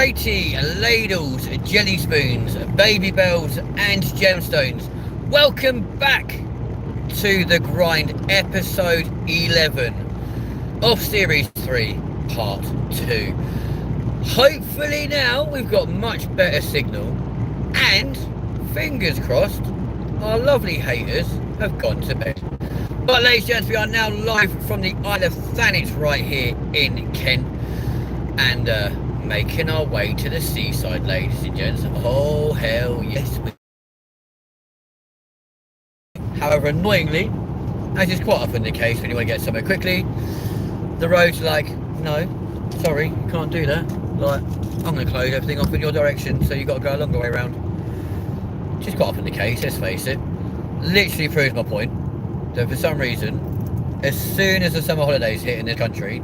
Alrighty, ladles, jelly spoons, baby bells and gemstones. Welcome back to The Grind, episode 11 of series 3, part 2. Hopefully now we've got much better signal and, fingers crossed, our lovely haters have gone to bed. But ladies and gents, we are now live from the Isle of Thanet right here in Kent, and making our way to the seaside, ladies and gents. Oh hell yes. However, annoyingly, as is quite often the case when you want to get somewhere quickly, the road's like, no, sorry, you can't do that. Like, I'm going to close everything off in your direction, so you've got to go a longer way around. Which is quite often the case, let's face it. Literally proves my point that for some reason, as soon as the summer holidays hit in this country,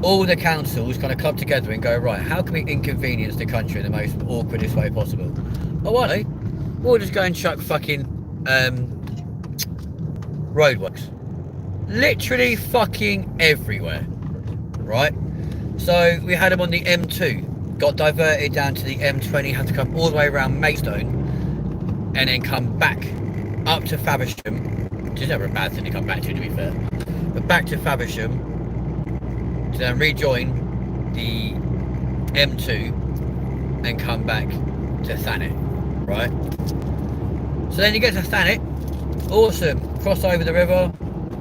all the councils kind of club together and go, right, how can we inconvenience the country in the most awkwardest way possible? Oh, why don't we'll just go and chuck fucking roadworks. Literally fucking everywhere, right? So we had them on the M2, got diverted down to the M20, had to come all the way around Maidstone, and then come back up to Faversham, which is never a bad thing to come back to be fair, but back to Faversham, to then rejoin the M2 and come back to Thanet, right? So then you get to Thanet, awesome, cross over the river,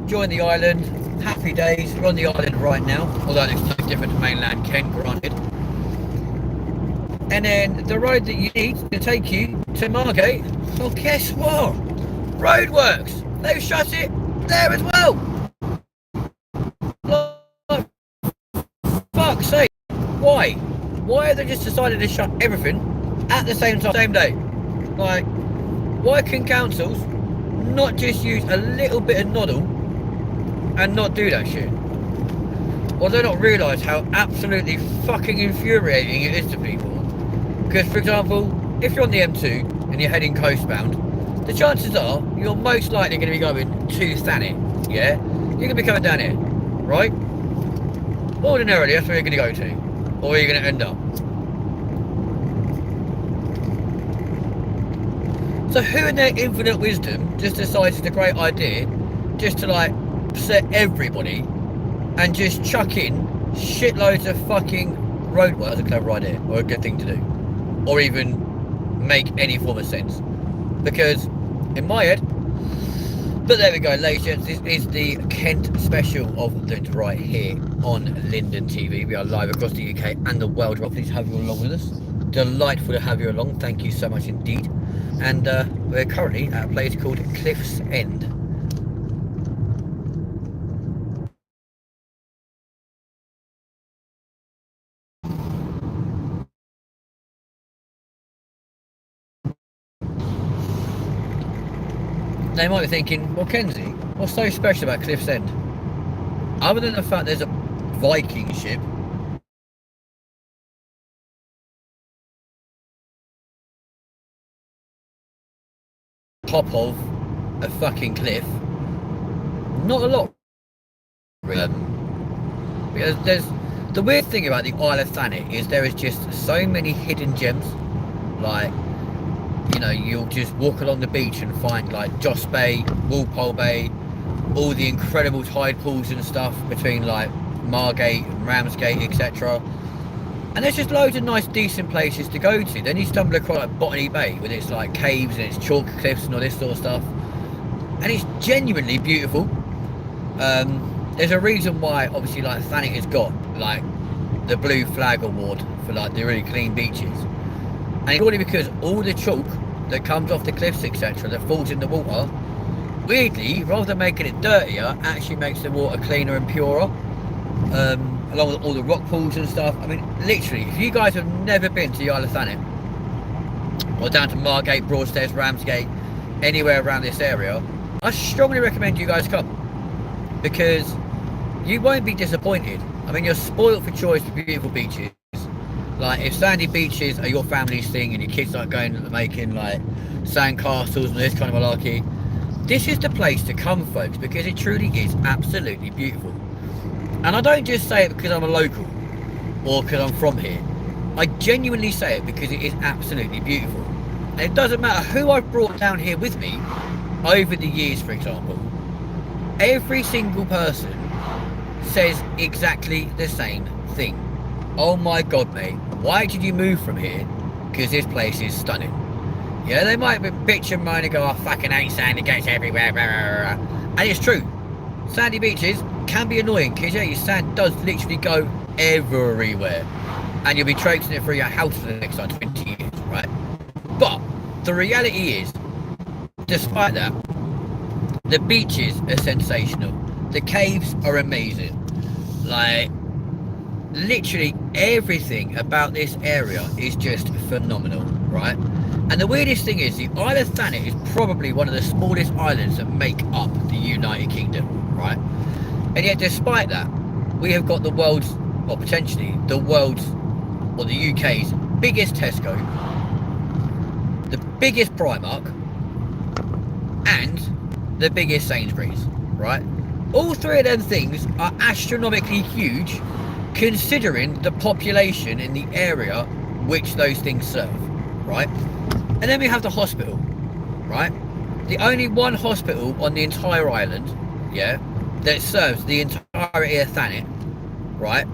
join the island, happy days. We're on the island right now, although it's no different to mainland Kent, granted. And then the road that you need to take you to Margate, well guess what? Roadworks! They've shut it there as well! Fuck's sake! Why? Why have they just decided to shut everything at the same time, same day? Like, why can councils not just use a little bit of noddle and not do that shit? Or do they not realise how absolutely fucking infuriating it is to people? Because, for example, if you're on the M2 and you're heading coastbound, the chances are you're most likely going to be going to Thanet, yeah? You're going to be coming down here, right? Ordinarily, that's where you're going to go to, or where you're going to end up. So who in their infinite wisdom just decides it's a great idea just to like upset everybody and just chuck in shitloads of fucking roadworks? That's a clever idea, or a good thing to do, or even make any form of sense. Because in my head, but there we go, ladies and gents, this is the Kent special of the right here on Linden TV. We are live across the UK and the world. We're pleased to have you along with us. Delightful to have you along, thank you so much indeed. And we're currently at a place called Cliff's End. They might be thinking, well, Kenzie, what's so special about Cliff's End? Other than the fact there's a Viking ship top of a fucking cliff, not a lot. Because there's the weird thing about the Isle of Thanet is there is just so many hidden gems. Like, you know, you'll just walk along the beach and find like Joss Bay, Walpole Bay, all the incredible tide pools and stuff between like Margate and Ramsgate, etc. And there's just loads of nice decent places to go to. Then you stumble across like Botany Bay with its like caves and its chalk cliffs and all this sort of stuff, and it's genuinely beautiful. There's a reason why obviously like Thanet has got like the Blue Flag Award for like the really clean beaches. And it's only because all the chalk that comes off the cliffs, etc., that falls in the water, weirdly, rather than making it dirtier, actually makes the water cleaner and purer. Along with all the rock pools and stuff. I mean, literally, if you guys have never been to the Isle of Thanet, or down to Margate, Broadstairs, Ramsgate, anywhere around this area, I strongly recommend you guys come. Because you won't be disappointed. I mean, you're spoiled for choice with beautiful beaches. Like, if sandy beaches are your family's thing and your kids like going and making like sand castles and this kind of malarkey, this is the place to come, folks, because it truly is absolutely beautiful. And I don't just say it because I'm a local or because I'm from here. I genuinely say it because it is absolutely beautiful. And it doesn't matter who I've brought down here with me over the years, for example, every single person says exactly the same thing. Oh my god, mate, why did you move from here? Because this place is stunning. Yeah, they might bitch and moan and go, I fucking hate sand, it goes everywhere, blah, blah, blah. And it's true. Sandy beaches can be annoying because yeah, your sand does literally go everywhere. And you'll be traipsing it through your house for the next like 20 years, right? But the reality is, despite that, the beaches are sensational. The caves are amazing. Like, literally everything about this area is just phenomenal, right? And the weirdest thing is, the Isle of Thanet is probably one of the smallest islands that make up the United Kingdom, right? And yet, despite that, we have got the world's, or potentially the world's, or the UK's biggest Tesco, the biggest Primark, and the biggest Sainsbury's, right? All three of them things are astronomically huge considering the population in the area which those things serve, right? And then we have the hospital, right? The only one hospital on the entire island, yeah, that serves the entirety of Thanet, right?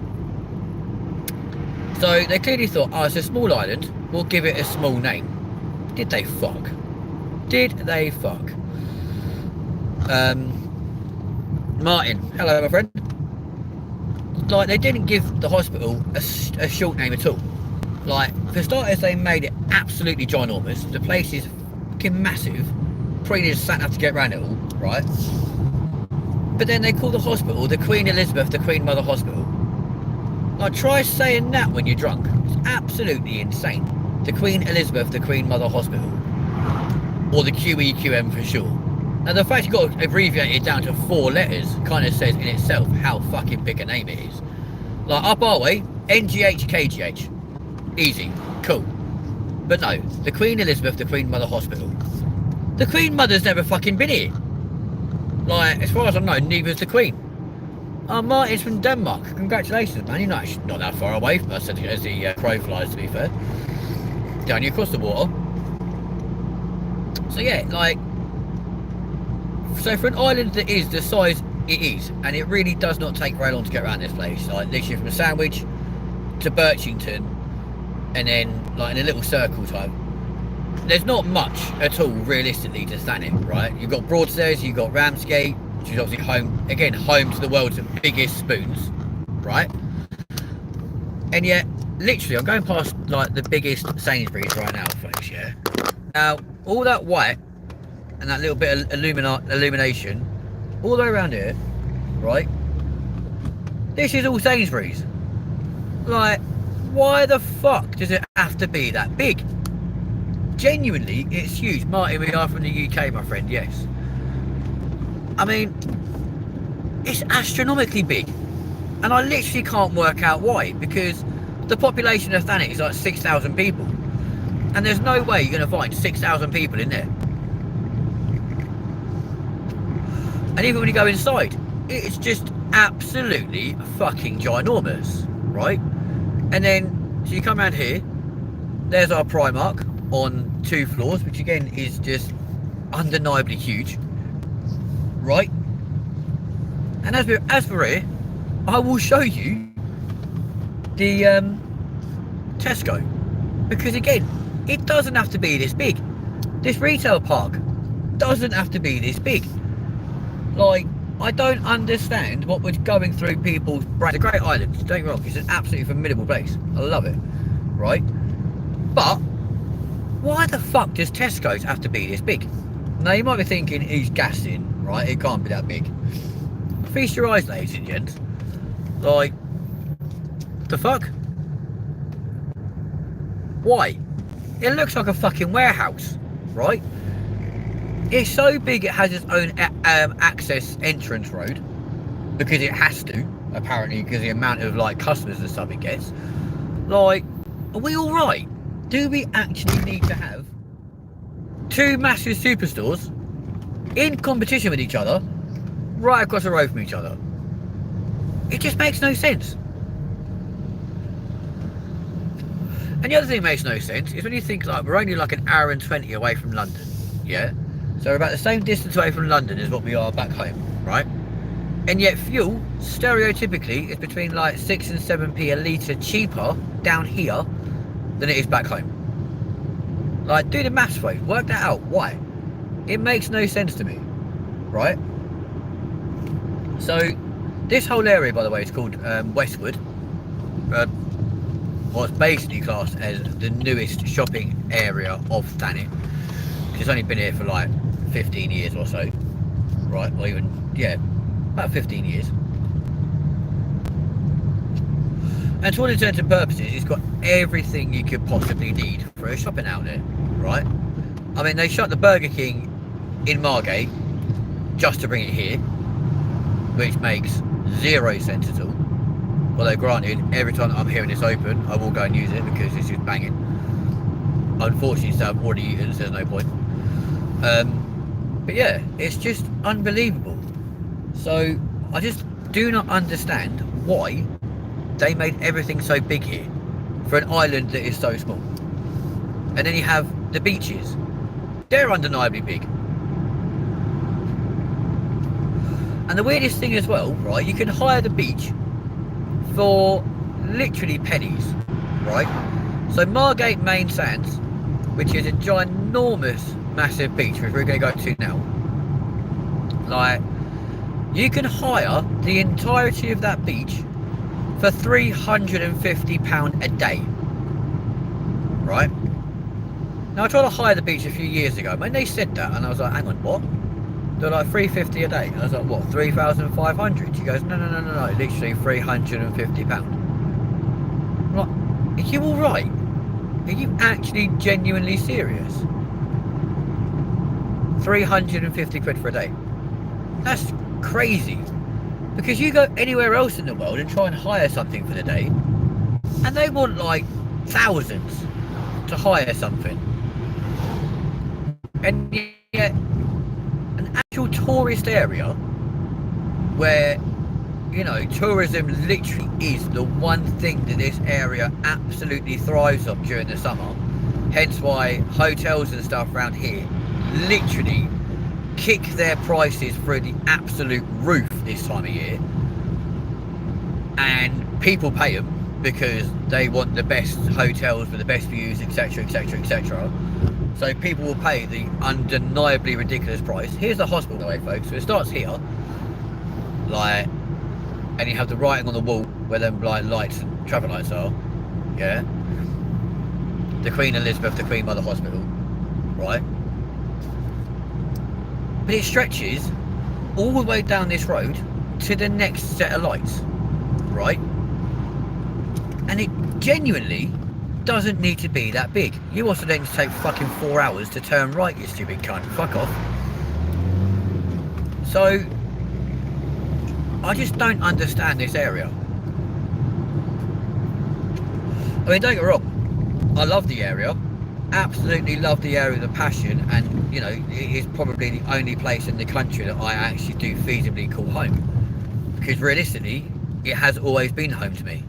So they clearly thought, oh, it's a small island, we'll give it a small name. Did they fuck? Did they fuck? Martin, hello my friend. Like, they didn't give the hospital a short name at all. Like, for starters, they made it absolutely ginormous. The place is fucking massive. Probably just sat enough to get around it all, right? But then they call the hospital the Queen Elizabeth, the Queen Mother Hospital. Like, try saying that when you're drunk. It's absolutely insane. The Queen Elizabeth, the Queen Mother Hospital. Or the QEQM for sure. And the fact you've got to abbreviate it down to 4 letters kind of says in itself how fucking big a name it is. Like, up our way, NGH, KGH. Easy. Cool. But no, the Queen Elizabeth, the Queen Mother Hospital. The Queen Mother's never fucking been here. Like, as far as I know, neither's the Queen. Martin's from Denmark. Congratulations, man. You're not actually not that far away from us as the crow flies, to be fair. Down you across the water. So yeah, like, so for an island that is the size it is, and it really does not take very long to get around this place. Like, literally from Sandwich to Birchington, and then like in a little circle type. There's not much at all realistically to Thanet, right? You've got Broadstairs, you've got Ramsgate, which is obviously home to the world's biggest spoons, right? And yet, literally, I'm going past like the biggest Sainsbury's right now, folks. Yeah. Now, all that white and that little bit of illumination all the way around here, right? This is all Sainsbury's. Like, why the fuck does it have to be that big? Genuinely, it's huge. Martin, we are from the UK, my friend, yes. I mean, it's astronomically big. And I literally can't work out why, because the population of Thanet is like 6,000 people. And there's no way you're going to find 6,000 people in there. And even when you go inside, it's just absolutely fucking ginormous, right? And then, so you come around here, there's our Primark on 2 floors, which again is just undeniably huge, right? And as for here, I will show you the Tesco, because again, it doesn't have to be this big. This retail park doesn't have to be this big. Like, I don't understand what was going through people's brains. It's a great island, don't get me wrong, it's an absolutely formidable place. I love it, right? But why the fuck does Tesco's have to be this big? Now, you might be thinking, he's gassing, right? It can't be that big. Feast your eyes, ladies and gents. Like, the fuck? Why? It looks like a fucking warehouse, right? It's so big it has its own access entrance road, because it has to, apparently, because the amount of like customers and stuff it gets. Like, are we all right? Do we actually need to have 2 massive superstores in competition with each other right across the road from each other? It just makes no sense. And the other thing that makes no sense is when you think like we're only like an hour and 20 away from London, yeah? So we're about the same distance away from London as what we are back home, right? And yet fuel, stereotypically, is between like 6 and 7p a litre cheaper down here than it is back home. Like, do the maths for it, work that out, why? It makes no sense to me, right? So, this whole area, by the way, is called Westwood. Well, it's basically classed as the newest shopping area of Thanet. It's only been here for like 15 years or so, right? Or even, yeah, about 15 years. And to all intents and purposes, it's got everything you could possibly need for a shopping outlet, right? I mean, they shut the Burger King in Margate just to bring it here, which makes zero sense at all. Although granted, every time I'm hearing this open, I will go and use it because it's just banging. Unfortunately, so I've already eaten, so there's no point. But yeah, it's just unbelievable. So I just do not understand why they made everything so big here for an island that is so small. And then you have the beaches. They're undeniably big. And the weirdest thing as well, right, you can hire the beach for literally pennies, right? So Margate Main Sands, which is a ginormous, massive beach, which we're going to go to now, like, you can hire the entirety of that beach for £350 a day, right? Now I tried to hire the beach a few years ago. When they said that, and I was like, hang on, what? They're like £350 a day. And I was like, what, 3,500? She goes, no, literally £350. I'm like, are you alright? Are you actually genuinely serious? 350 quid for a day. That's crazy. Because you go anywhere else in the world and try and hire something for the day, and they want like thousands to hire something. And yet, an actual tourist area where, you know, tourism literally is the one thing that this area absolutely thrives on during the summer. Hence why hotels and stuff around here literally kick their prices through the absolute roof this time of year. And people pay them because they want the best hotels with the best views, etc, etc, etc. So people will pay the undeniably ridiculous price. Here's the hospital, by the way, folks. So it starts here, like, and you have the writing on the wall where them like lights and traffic lights are, yeah. The Queen Elizabeth, the Queen Mother Hospital, right? But it stretches all the way down this road to the next set of lights, right? And it genuinely doesn't need to be that big. You also don't need to take fucking 4 hours to turn right, you stupid cunt. Fuck off. So, I just don't understand this area. I mean, don't get me wrong, I love the area. Absolutely love the area with a passion, and you know, it is probably the only place in the country that I actually do feasibly call home, because realistically it has always been home to me.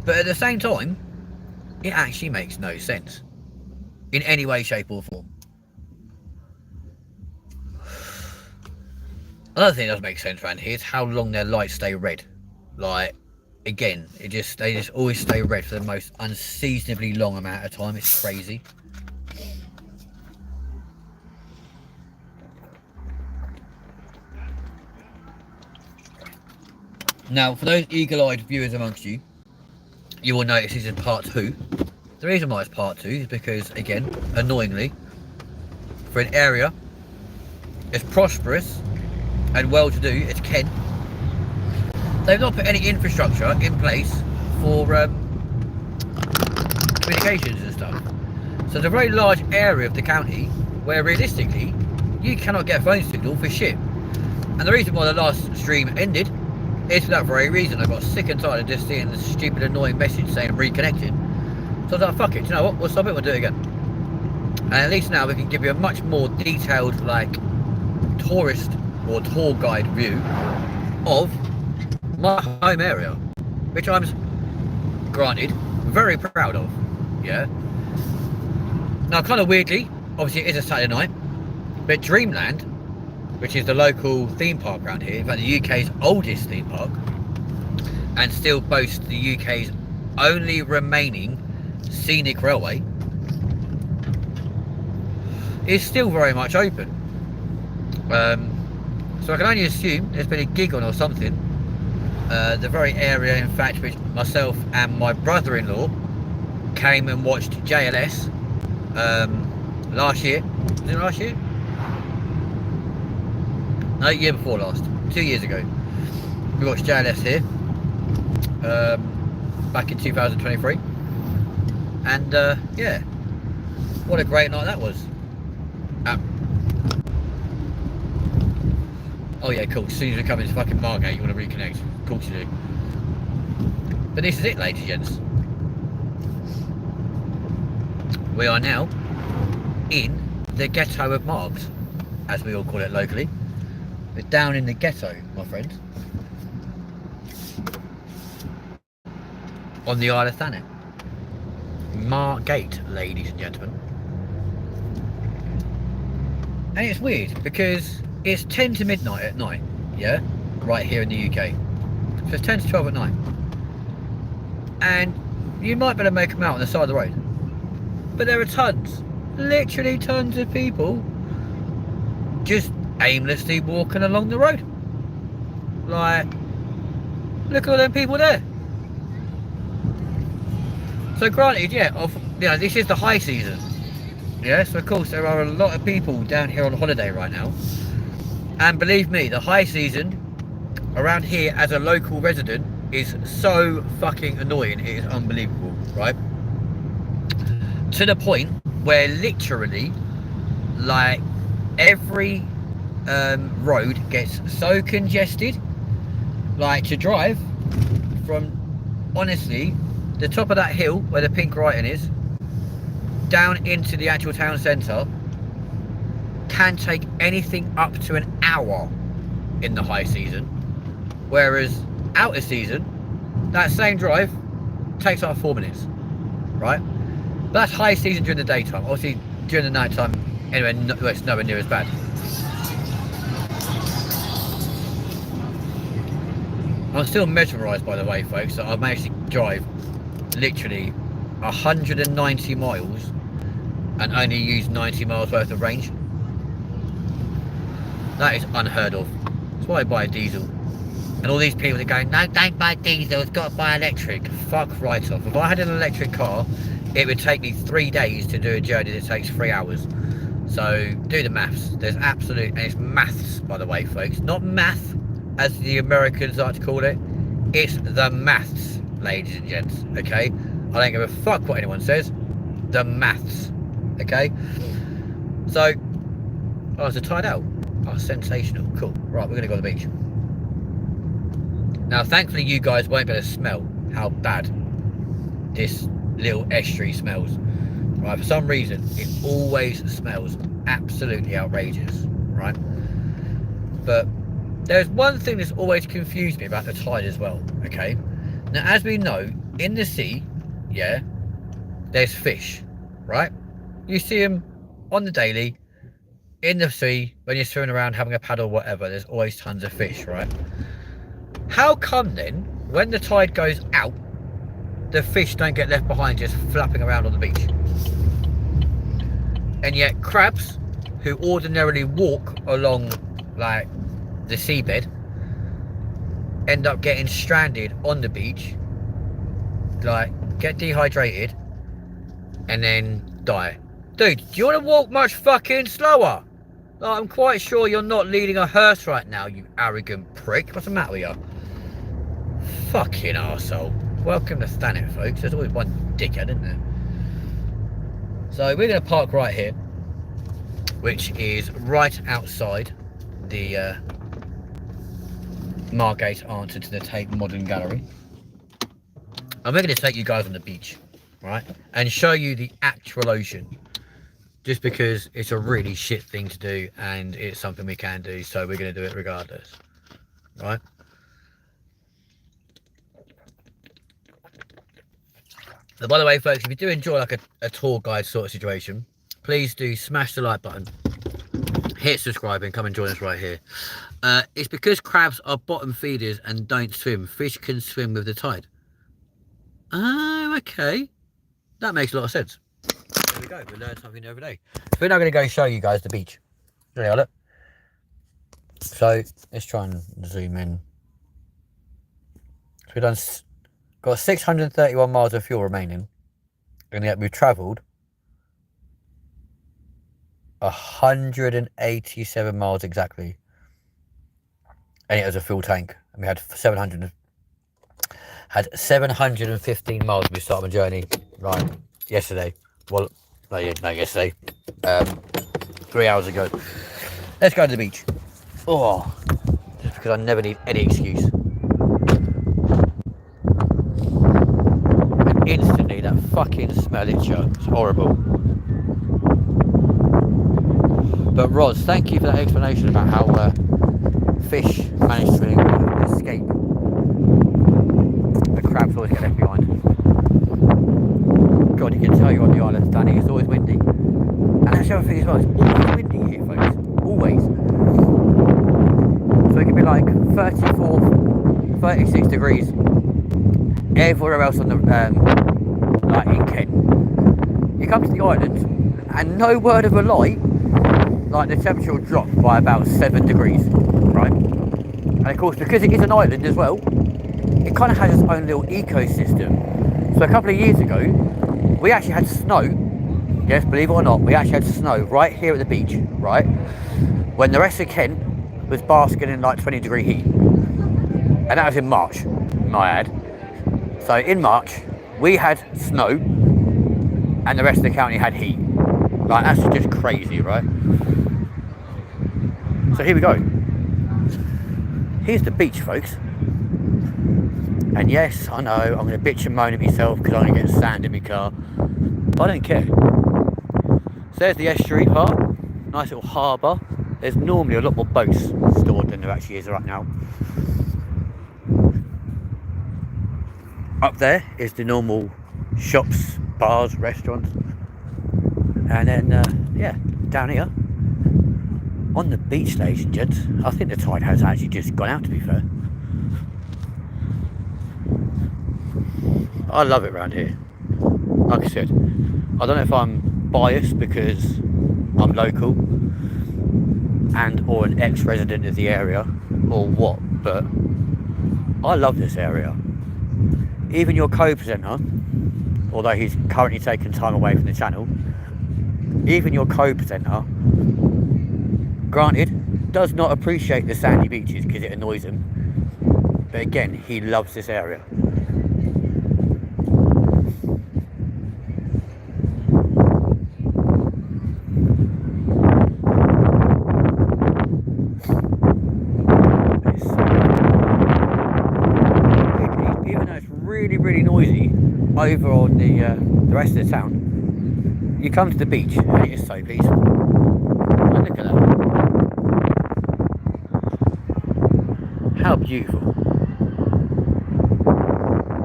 But at the same time, it actually makes no sense in any way, shape or form. Another thing that doesn't make sense around here is how long their lights stay red. Like, again, they just always stay red for the most unseasonably long amount of time. It's crazy. Now, for those eagle-eyed viewers amongst you, you will notice this is part 2. The reason why it's part 2 is because, again, annoyingly, for an area as prosperous and well-to-do as Kent, they've not put any infrastructure in place for communications and stuff. So it's a very large area of the county where realistically you cannot get a phone signal for shit. And the reason why the last stream ended is for that very reason. I got sick and tired of just seeing this stupid annoying message saying reconnected. So I was like, fuck it, you know what, we'll stop it, we'll do it again. And at least now we can give you a much more detailed, like, tourist or tour guide view of my home area, which I'm, granted, very proud of. yeah. Now, kind of weirdly, obviously it is a Saturday night, but Dreamland, which is the local theme park around here, in fact the UK's oldest theme park, and still boasts the UK's only remaining scenic railway, is still very much open. So I can only assume there's been a gig on or something. The very area, in fact, which myself and my brother-in-law came and watched JLS last year. Was it last year? No, year before last. 2 years ago. We watched JLS here. Back in 2023. And yeah. What a great night that was. Oh yeah, cool. As soon as we come into fucking Margate, you want to reconnect. Of course you do. But this is it, ladies and gents. We are now in the ghetto of Margs, as we all call it locally. We're down in the ghetto, my friends. On the Isle of Thanet. Margate, ladies and gentlemen. And it's weird because it's 10 to midnight at night, yeah? Right here in the UK. So it's 10 to 12 at night. And you might better make them out on the side of the road. But there are tons, literally tons of people just aimlessly walking along the road. Like, look at all them people there. So granted, yeah, this is the high season. Yeah, so of course there are a lot of people down here on holiday right now. And believe me, the high season around here as a local resident is so fucking annoying. It is unbelievable, right? To the point where literally, like, every road gets so congested, like, to drive from, honestly, the top of that hill where the pink writing is down into the actual town centre can take anything up to an hour in the high season, whereas outer season that same drive takes like 4 minutes, right? But that's high season during the daytime. Obviously during the night time, anyway, it's nowhere near as bad. I'm still mesmerised, by the way, folks, that I've managed to drive literally 190 miles and only use 90 miles worth of range. That is unheard of. That's why I buy a diesel. And all these people are going, no, don't buy diesel, it's got to buy electric. Fuck right off. If I had an electric car, it would take me 3 days to do a journey that takes 3 hours. So do the maths. There's absolute, and it's maths, by the way, folks. Not math, as the Americans like to call it. It's the maths, ladies and gents, okay? I don't give a fuck what anyone says. The maths, okay? So, oh, is it tied out? Oh, sensational, cool. Right, we're gonna go to the beach. Now, thankfully, you guys won't be able to smell how bad this little estuary smells. Right, for some reason, it always smells absolutely outrageous, right? But there's one thing that's always confused me about the tide as well, okay? Now, as we know, in the sea, yeah, there's fish, right? You see them on the daily, in the sea, when you're swimming around having a paddle or whatever, there's always tons of fish, right? How come then, when the tide goes out, the fish don't get left behind just flapping around on the beach? And yet crabs, who ordinarily walk along, like, the seabed, end up getting stranded on the beach, like, get dehydrated, and then die. Dude, do you want to walk much fucking slower? Like, I'm quite sure you're not leading a hearse right now, you arrogant prick. What's the matter with you? Fucking arsehole. Welcome to Thanet, folks. There's always one dickhead, isn't there? So we're going to park right here, which is right outside the Margate answer to the Tate Modern Gallery. And we're going to take you guys on the beach, right? And show you the actual ocean. Just because it's a really shit thing to do and it's something we can do, so we're going to do it regardless, right? By the way, folks, if you do enjoy like a tour guide sort of situation, please do smash the like button, hit subscribe, and come and join us right here. It's because crabs are bottom feeders and don't swim. Fish can swim with the tide. Oh, okay. That makes a lot of sense. There we go. We learn something every day. So we're now going to go and show you guys the beach. There you are, look. So let's try and zoom in. So got 631 miles of fuel remaining, and yet we've travelled 187 miles exactly, and it was a full tank, and we had 715 miles when we started my journey, right, yesterday. Well, no, yesterday, 3 hours ago. Let's go to the beach. Oh, just because I never need any excuse. And instantly, that fucking smell itcher. It's horrible. But Roz, thank you for that explanation about how fish manage to escape. The crabs always get left behind. God, you can tell you're on the island of Thanet, it's always windy. And that's the other thing as well, it's always windy here, folks. Always. So it can be like 34, 36 degrees everywhere else on the, like in Kent. You come to the island, and no word of a lie, like the temperature will drop by about 7 degrees, right? And of course, because it is an island as well, it kind of has its own little ecosystem. So a couple of years ago, we actually had snow. Yes, believe it or not, we actually had snow right here at the beach, right? When the rest of Kent was basking in like 20-degree heat. And that was in March, my ad. So in March, we had snow, and the rest of the county had heat. Like, that's just crazy, right? So here we go. Here's the beach, folks. And yes, I know, I'm going to bitch and moan at myself because I'm going to get sand in my car. But I don't care. So there's the estuary part. Nice little harbour. There's normally a lot more boats stored than there actually is right now. Up there is the normal shops, bars, restaurants. And then, yeah, down here, on the beach, ladies and gents, I think the tide has actually just gone out, to be fair. I love it around here. Like I said, I don't know if I'm biased because I'm local and or an ex-resident of the area or what, but I love this area. Even your co-presenter, although he's currently taken time away from the channel, even your co-presenter, granted, does not appreciate the sandy beaches because it annoys him, but again, he loves this area. Even though it's really noisy over on the rest of the town, you come to the beach and it is so peaceful. And look at that. How beautiful.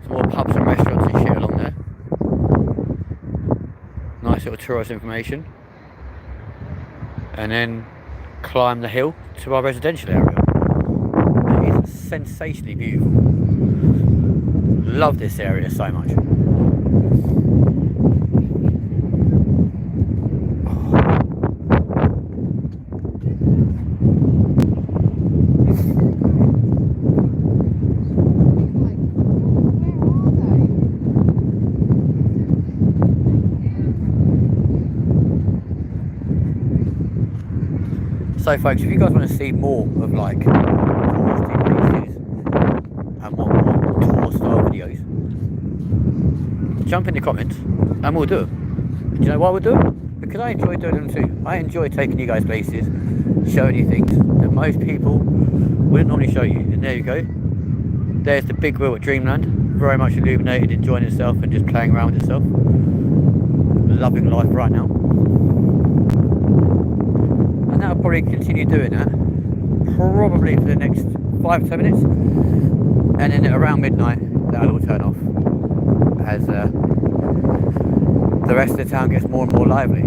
Some more pubs and restaurants and shit along there. Nice little tourist information. And then climb the hill to our residential area. It is sensationally beautiful. Love this area so much. So folks, if you guys want to see more of like touristy places and want more tour style videos, jump in the comments and we'll do them. Do you know why we'll do them? Because I enjoy doing them too. I enjoy taking you guys places, showing you things that most people wouldn't normally show you. And there you go. There's the big wheel at Dreamland, very much illuminated, enjoying itself and just playing around with itself. Loving life right now. And that'll probably continue doing that, probably for the next 5 to 10 minutes, and then at around midnight that'll all turn off as the rest of the town gets more and more lively.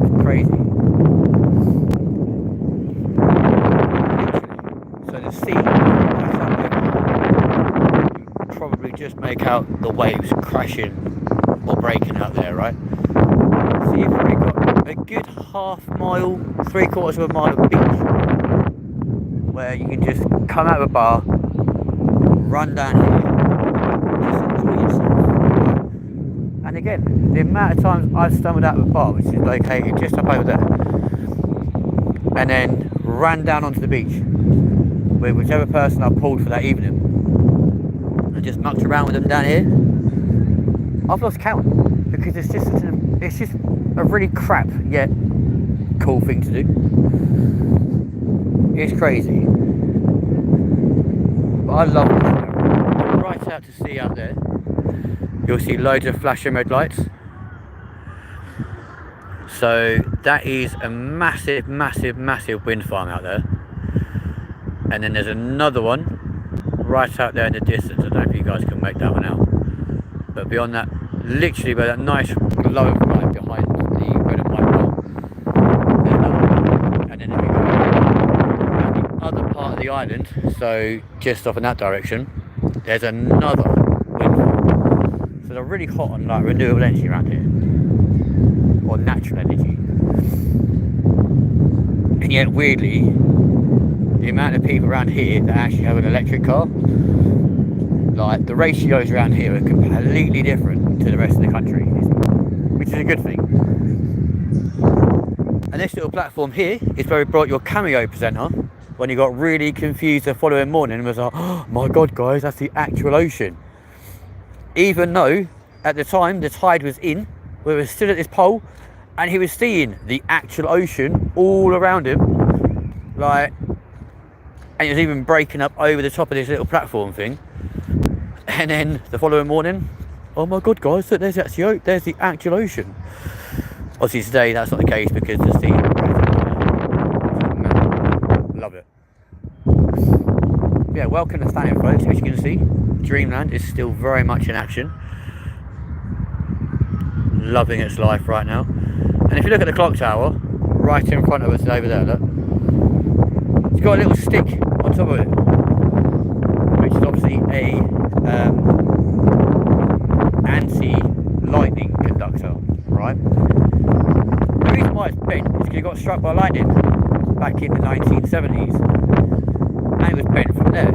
It's crazy. So the sea, you probably just make out the waves crashing or breaking out there, right? So you've probably got a good half mile, 3/4 of a mile of beach where you can just come out of a bar, run down here, just enjoy yourself. And again, the amount of times I've stumbled out of a bar, which is located just up over there, and then ran down onto the beach with whichever person I pulled for that evening, and just mucked around with them down here, I've lost count, because it's just a really crap yet cool thing to do. It's crazy, but I love it. Right out to sea out there, you'll see loads of flashing red lights. So that is a massive wind farm out there. And then there's another one right out there in the distance. I don't know if you guys can make that one out. But beyond that, literally by that nice glow of light behind the red and white pole, there's another one. And then if you go around the other part of the island, so just off in that direction, there's another wind farm. So they're really hot on like renewable energy around here, or natural energy. And yet weirdly, the amount of people around here that actually have an electric car, like the ratios around here are completely different to the rest of the country, which is a good thing. And this little platform here is where we brought your cameo presenter when you got really confused the following morning and was like, oh my god guys, that's the actual ocean. Even though at the time the tide was in, we were still at this pole and he was seeing the actual ocean all around him, like, and it was even breaking up over the top of this little platform thing. And then the following morning, oh my god guys, look, there's the actual ocean. Obviously today that's not the case because the sea, love it. Yeah, welcome to Thanet folks. As you can see, Dreamland is still very much in action, loving its life right now. And if you look at the clock tower right in front of us over there, look, it's got a little stick on top of it, which is obviously a anti-lightning conductor, right? The reason why it's bent is because it got struck by lightning back in the 1970s, and it was bent from there.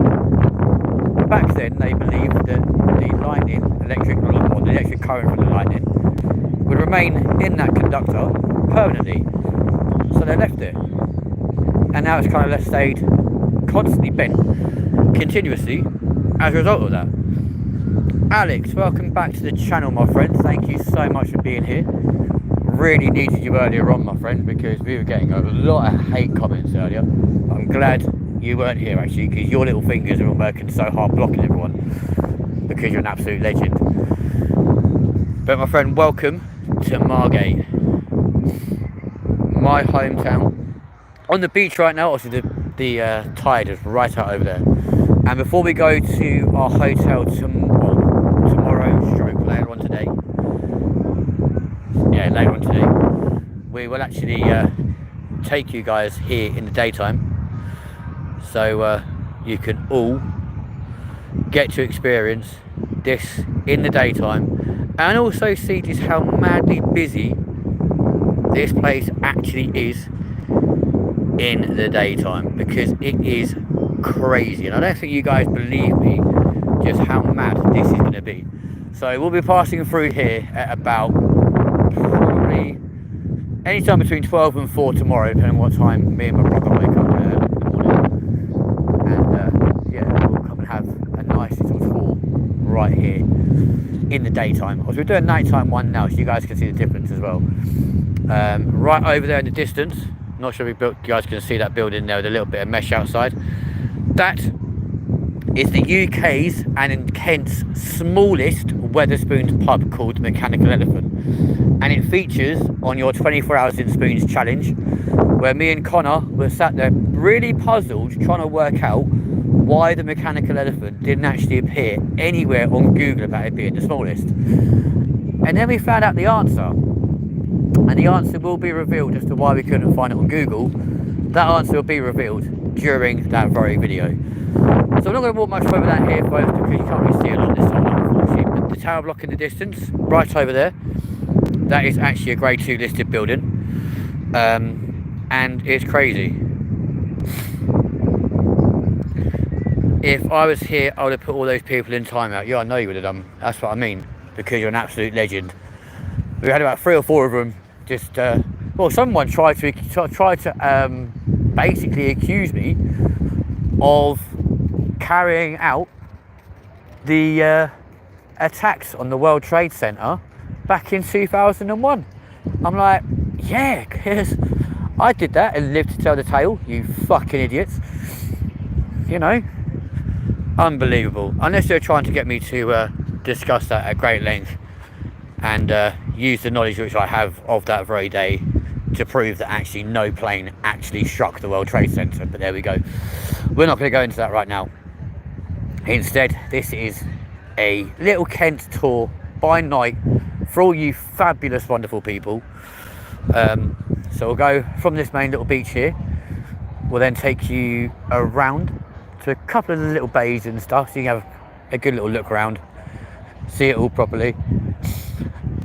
Back then, they believed that the lightning, the electric current from the lightning, would remain in that conductor permanently, so they left it. And now it's kind of stayed constantly bent, continuously, as a result of that. Alex, welcome back to the channel, my friend. Thank you so much for being here. Really needed you earlier on, my friend, because we were getting a lot of hate comments earlier. I'm glad you weren't here, actually, because your little fingers are all working so hard blocking everyone, because you're an absolute legend. But my friend, welcome to Margate, my hometown. On the beach right now, obviously the tide is right out over there. And before we go to our hotel tomorrow, stroke later on today, we will actually take you guys here in the daytime, so you can all get to experience this in the daytime, and also see just how madly busy this place actually is in the daytime, because it is crazy. And I don't think you guys believe me just how mad this is going to be. So we'll be passing through here at about probably any time between 12 and 4 tomorrow, depending on what time me and my brother wake up in the morning. And yeah, we'll come and have a nice little tour right here in the daytime. Because we're doing nighttime one now, so you guys can see the difference as well. Right over there in the distance, not sure if you guys can see that building there with a little bit of mesh outside. That is the UK's and in Kent's smallest Wetherspoons pub called Mechanical Elephant. And it features on your 24 Hours in Spoons challenge, where me and Connor were sat there really puzzled trying to work out why the Mechanical Elephant didn't actually appear anywhere on Google about it being the smallest. And And then we found out the answer. And the answer will be revealed as to why we couldn't find it on Google. That answer will be revealed during that very video. So I'm not going to walk much further down here, folks, because you can't really see a lot this time, unfortunately. But the tower block in the distance, right over there, that is actually a grade 2 listed building. And it's crazy. If I was here, I would have put all those people in timeout. Yeah, I know you would have done. That's what I mean, because you're an absolute legend. We had about 3 or 4 of them. Just well, someone tried to basically accuse me of carrying out the attacks on the World Trade Center back in 2001. I'm like, yeah, because I did that and lived to tell the tale. You fucking idiots. You know, unbelievable. Unless they're trying to get me to discuss that at great length and use the knowledge which I have of that very day to prove that actually no plane actually struck the World Trade Center. But there we go. We're not going to go into that right now. Instead, this is a little Kent tour by night for all you fabulous, wonderful people. So we'll go from this main little beach here. We'll then take you around to a couple of the little bays and stuff, so you can have a good little look around, see it all properly.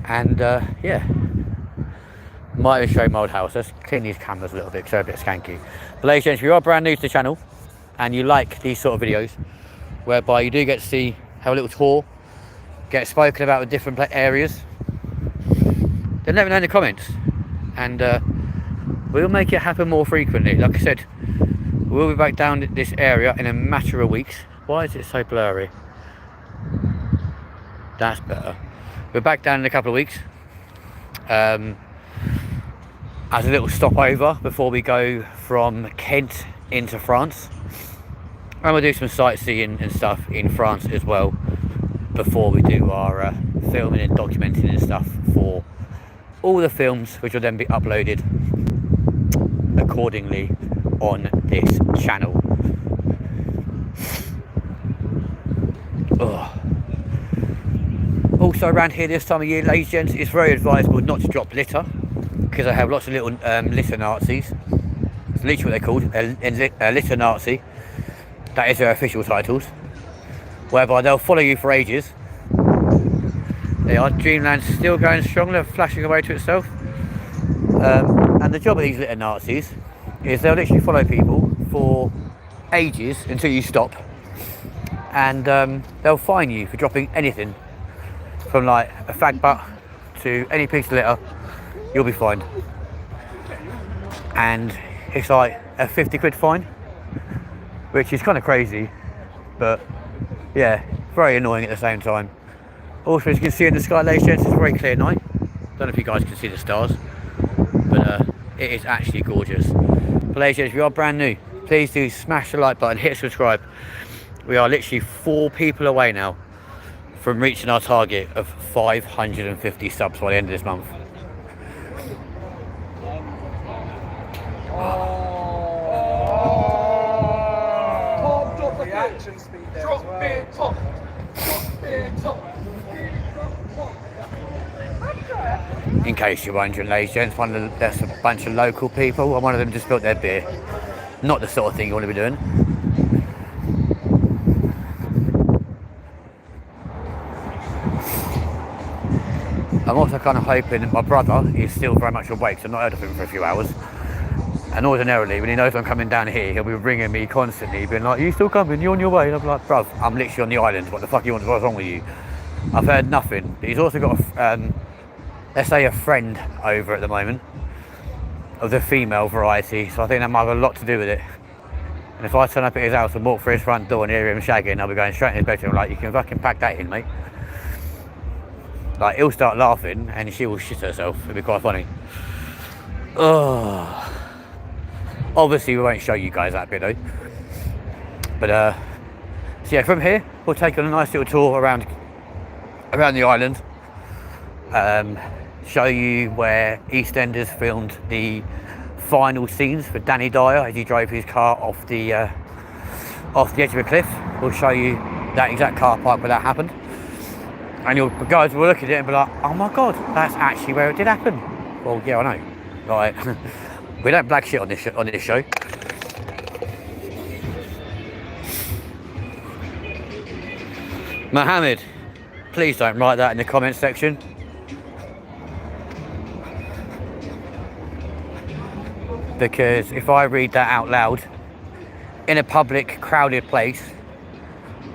And yeah, might have shown my old house. Let's clean these cameras a little bit because they're a bit skanky. But ladies and gentlemen, if you are brand new to the channel and you like these sort of videos, whereby you do get to see, have a little tour, get spoken about with different areas, then let me know in the comments, and we'll make it happen more frequently. Like I said, we'll be back down this area in a matter of weeks. Why is it so blurry? That's better. We're back down in a couple of weeks as a little stopover before we go from Kent into France, and we'll do some sightseeing and stuff in France as well before we do our filming and documenting and stuff for all the films, which will then be uploaded accordingly on this channel. Ugh. Also around here this time of year, ladies and gents, it's very advisable not to drop litter, because I have lots of little litter Nazis. It's literally what they're called, a litter Nazi. That is their official titles. Whereby they'll follow you for ages. They are. Dreamland's still going strong, they're flashing away to itself. And the job of these litter Nazis is they'll literally follow people for ages until you stop. And they'll fine you for dropping anything, from like a fag butt to any piece of litter. You'll be fined. And it's like a 50 quid fine, which is kind of crazy, but yeah, very annoying at the same time. Also, as you can see in the sky, ladies and gents, it's a very clear night. Don't know if you guys can see the stars, but it is actually gorgeous. But ladies and gents, if you are brand new, please do smash the like button, hit subscribe. We are literally 4 people away now from reaching our target of 550 subs by the end of this month. Reaction speed there as well. In case you're wondering, ladies and gents, there's a bunch of local people, and one of them just built their beer. Not the sort of thing you want to be doing. I'm also kind of hoping that my brother is still very much awake, so I've not heard of him for a few hours. And ordinarily, when he knows I'm coming down here, he'll be ringing me constantly, being like, "You still coming? You on your way?" And I'm like, "Bruv, I'm literally on the island. What the fuck what's wrong with you?" I've heard nothing. But he's also got, let's say, a friend over at the moment of the female variety, so I think that might have a lot to do with it. And if I turn up at his house and walk through his front door and hear him shagging, I'll be going straight in his bedroom like, "You can fucking pack that in, mate." Like, he'll start laughing and she will shit herself. It'll be quite funny. Oh. Obviously, we won't show you guys that bit though. But so yeah, from here we'll take on a nice little tour around the island. Show you where EastEnders filmed the final scenes for Danny Dyer as he drove his car off the edge of a cliff. We'll show you that exact car park where that happened. And your guys will look at it and be like, oh my god, that's actually where it did happen. Well, yeah, I know. Like, we don't black shit on this show. Mohammed, please don't write that in the comments section. Because if I read that out loud in a public, crowded place,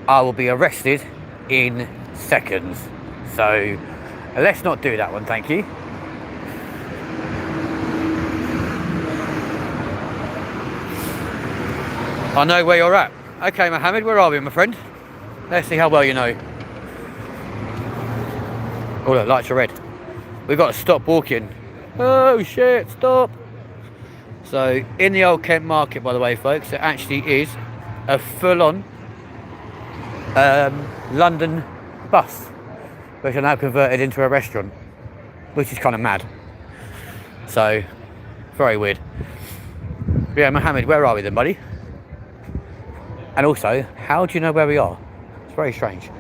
I will be arrested in seconds. So let's not do that one, thank you. I know where you're at. Okay, Mohammed, where are we, my friend? Let's see how well you know. Oh, look, lights are red. We've got to stop walking. Oh shit, stop. So, in the Old Kent Market, by the way, folks, it actually is a full-on London bus, which are now converted into a restaurant, which is kind of mad. So, very weird. Yeah, Mohammed, where are we then, buddy? And also, how do you know where we are? It's very strange.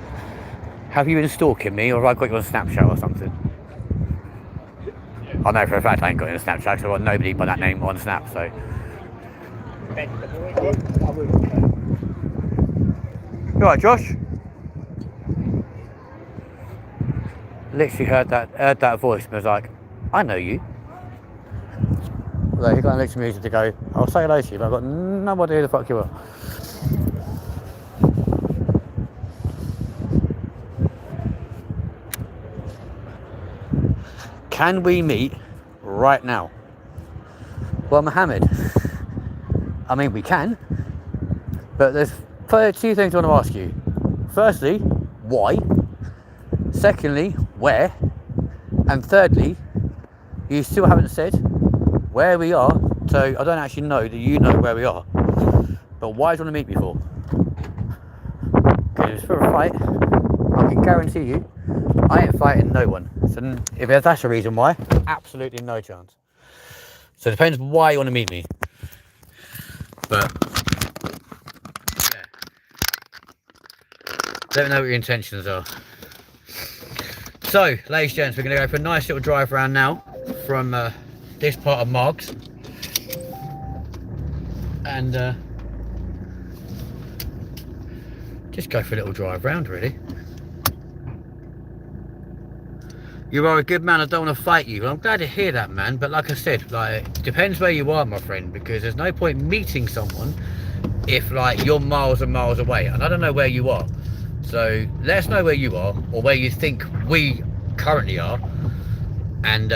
Have you been stalking me, or have I got you on Snapchat or something? I know for a fact I ain't got you on Snapchat, because I've got nobody by that name on Snap, so. You alright, Josh? Literally heard that voice and was like, I know you. Although he got an music to go, I'll say hello to you, but I've got no idea who the fuck you are. Can we meet right now? Well, Mohammed, I mean, we can, but there's two things I want to ask you. Firstly, why? Secondly, where? And thirdly, you still haven't said where we are, so I don't actually know that you know where we are. But why do you want to meet me for? Because it's for a fight. I can guarantee you, I ain't fighting no one. So if that's a reason why, absolutely no chance. So it depends why you want to meet me. But yeah, let me know what your intentions are. So, ladies and gents, we're going to go for a nice little drive around now from this part of Margs, and just go for a little drive round, really. You are a good man, I don't want to fight you. Well, I'm glad to hear that, man, but like I said, like, depends where you are, my friend, because there's no point meeting someone if, like, you're miles and miles away, and I don't know where you are. So let us know where you are, or where you think we currently are, and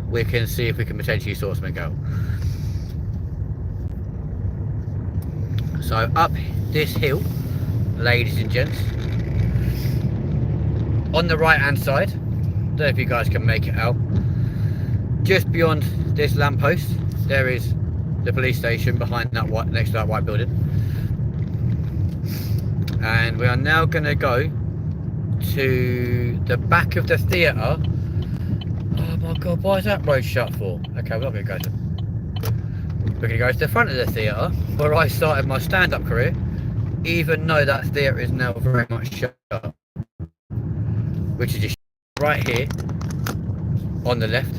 we can see if we can potentially sort something out. So up this hill, ladies and gents, on the right hand side, don't know if you guys can make it out, just beyond this lamppost there is the police station behind that white, next to that white building. And we are now going to go to the back of the theatre. Oh my god, why is that road shut for? Okay, we're not going to go to. We're going to go to the front of the theatre where I started my stand-up career, even though that theatre is now very much shut, which is just right here on the left.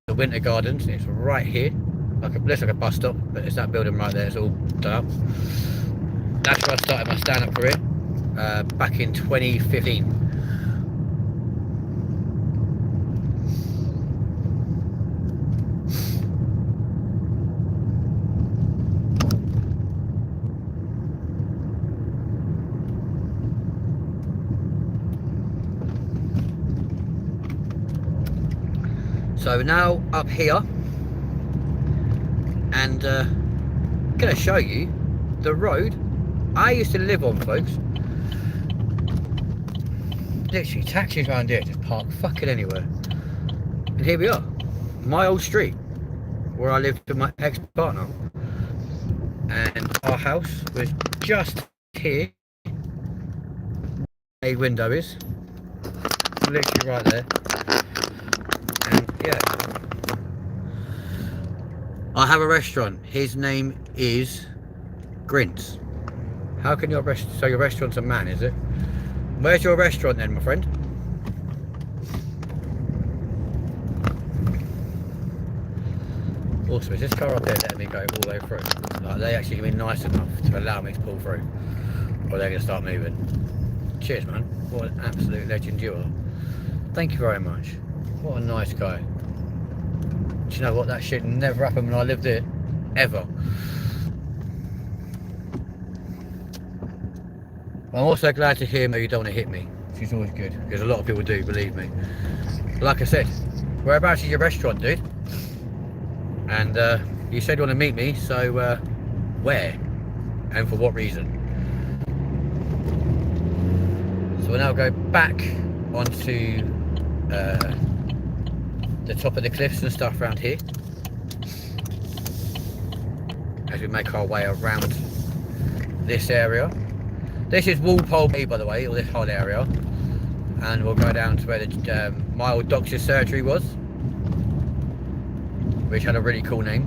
The Winter Gardens, it's right here. Looks like a bus stop, but it's that building right there, it's all done up. That's where I started my stand-up career, back in 2015. So now up here, and I'm going to show you the road I used to live on, folks. Literally, taxis around here just park fucking anywhere. And here we are, my old street, where I lived with my ex-partner. And our house was just here. A window is literally right there. And yeah, I have a restaurant. His name is Grints. How can your so your restaurant's a man, is it? Where's your restaurant then, my friend? Also, is this car up here letting me go all the way through? Like, they actually going to be nice enough to allow me to pull through? Or they're going to start moving? Cheers, man. What an absolute legend you are. Thank you very much. What a nice guy. Do you know what? That shit never happened when I lived here. Ever. I'm also glad to hear that you don't want to hit me, which is always good, because a lot of people do, believe me. Like I said, whereabouts is your restaurant, dude? And you said you want to meet me, so where? And for what reason? So we'll now go back onto the top of the cliffs and stuff around here, as we make our way around this area. This is Walpole Bay, by the way, or this whole area, and we'll go down to where the my old doctor's surgery was, which had a really cool name.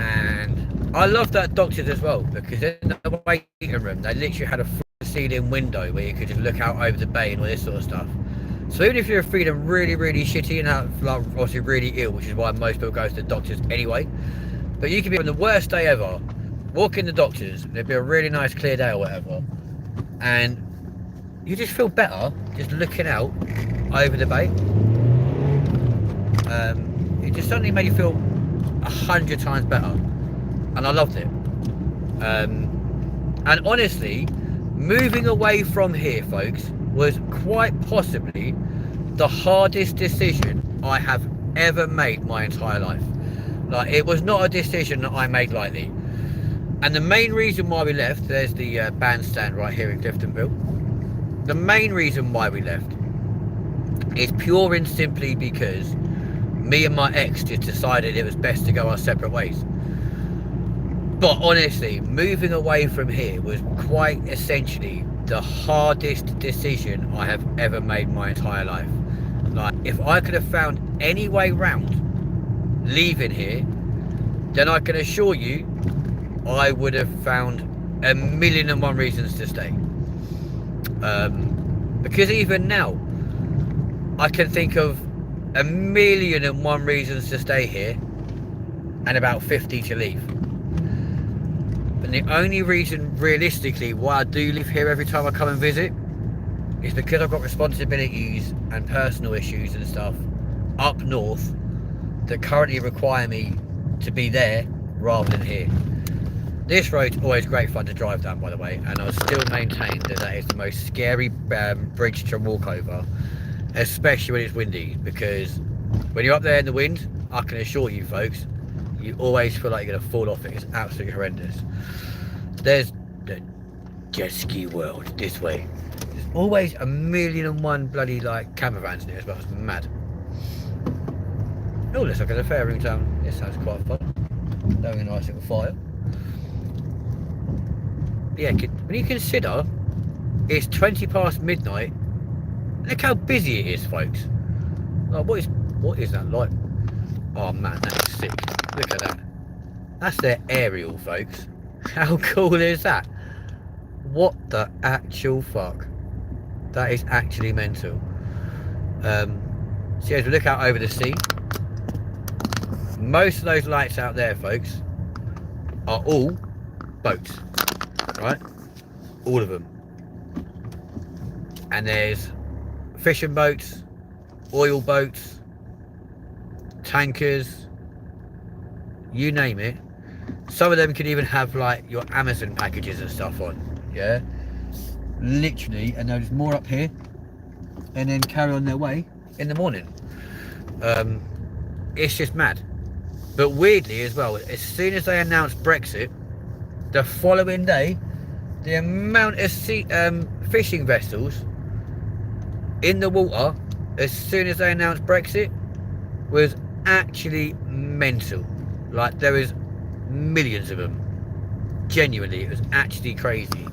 And I love that doctor's as well, because in the waiting room they literally had a ceiling window where you could just look out over the bay and all this sort of stuff. So even if you're feeling really shitty and out, like, obviously really ill, which is why most people go to the doctors anyway, but you could be on the worst day ever, walk in the doctors, and it'd be a really nice clear day or whatever, and you just feel better just looking out over the bay. It just suddenly made you feel 100 times better, and I loved it. And honestly, moving away from here, folks, was quite possibly the hardest decision I have ever made my entire life. Like, it was not a decision that I made lightly. And the main reason why we left, there's the bandstand right here in Cliftonville. The main reason why we left is pure and simply because me and my ex just decided it was best to go our separate ways. But honestly, moving away from here was quite essentially the hardest decision I have ever made my entire life. Like, if I could have found any way round leaving here, then I can assure you I would have found 1,000,001 reasons to stay. Because even now, I can think of 1,000,001 reasons to stay here and about 50 to leave. And the only reason realistically why I do live here every time I come and visit is because I've got responsibilities and personal issues and stuff up north that currently require me to be there rather than here. This road's always great fun to drive down, by the way, and I'll still maintain that that is the most scary bridge to walk over, especially when it's windy, because when you're up there in the wind, I can assure you folks, you always feel like you're going to fall off it. It's absolutely horrendous. There's the jet ski world this way. There's always 1,000,001 bloody like camper vans in it as well. It's mad. Oh, looks like there's a fair room town. This sounds quite fun. Having a nice little fire. Yeah, when you consider it's 20 past midnight, look how busy it is, folks. Like, what is that like? Oh man, that's sick. Look at that. That's their aerial, folks. How cool is that? What the actual fuck? That is actually mental. So as we look out over the sea, most of those lights out there, folks, are all boats, right? All of them. And there's fishing boats, oil boats, tankers, you name it. Some of them can even have like your Amazon packages and stuff on, yeah, literally, and there's more up here and then carry on their way in the morning. It's just mad. But weirdly as well, as soon as they announced Brexit, the following day, the amount of fishing vessels in the water as soon as they announced Brexit was actually mental. Like, there was millions of them. Genuinely, it was actually crazy.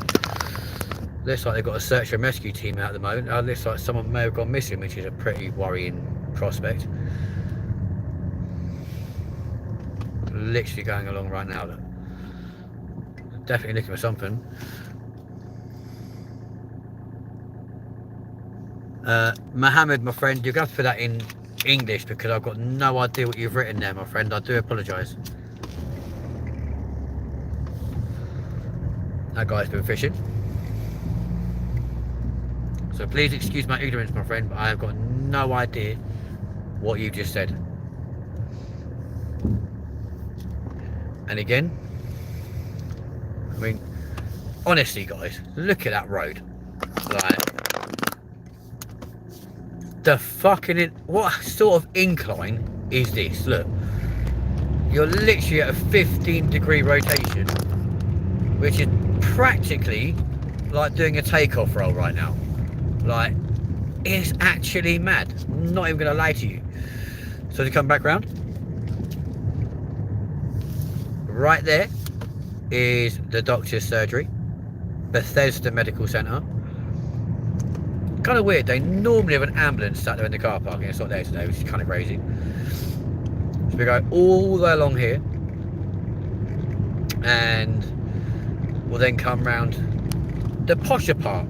Looks like they've got a search and rescue team out at the moment. Looks like someone may have gone missing, which is a pretty worrying prospect. Literally going along right now. Look. Definitely looking for something. Mohammed, my friend, you're going to have to put that in English because I've got no idea what you've written there, my friend. I do apologise. That guy's been fishing. So please excuse my ignorance, my friend, but I have got no idea what you just said. And again, I mean, honestly, guys, look at that road. Like, the fucking... What sort of incline is this? Look. You're literally at a 15-degree rotation, which is practically like doing a takeoff roll right now. Like, it's actually mad. I'm not even going to lie to you. So to come back round, right there is the doctor's surgery, Bethesda Medical Centre. Kind of weird. They normally have an ambulance sat there in the car park, and it's not there today, which is kind of crazy. So we go all the way along here, and we'll then come round the posher part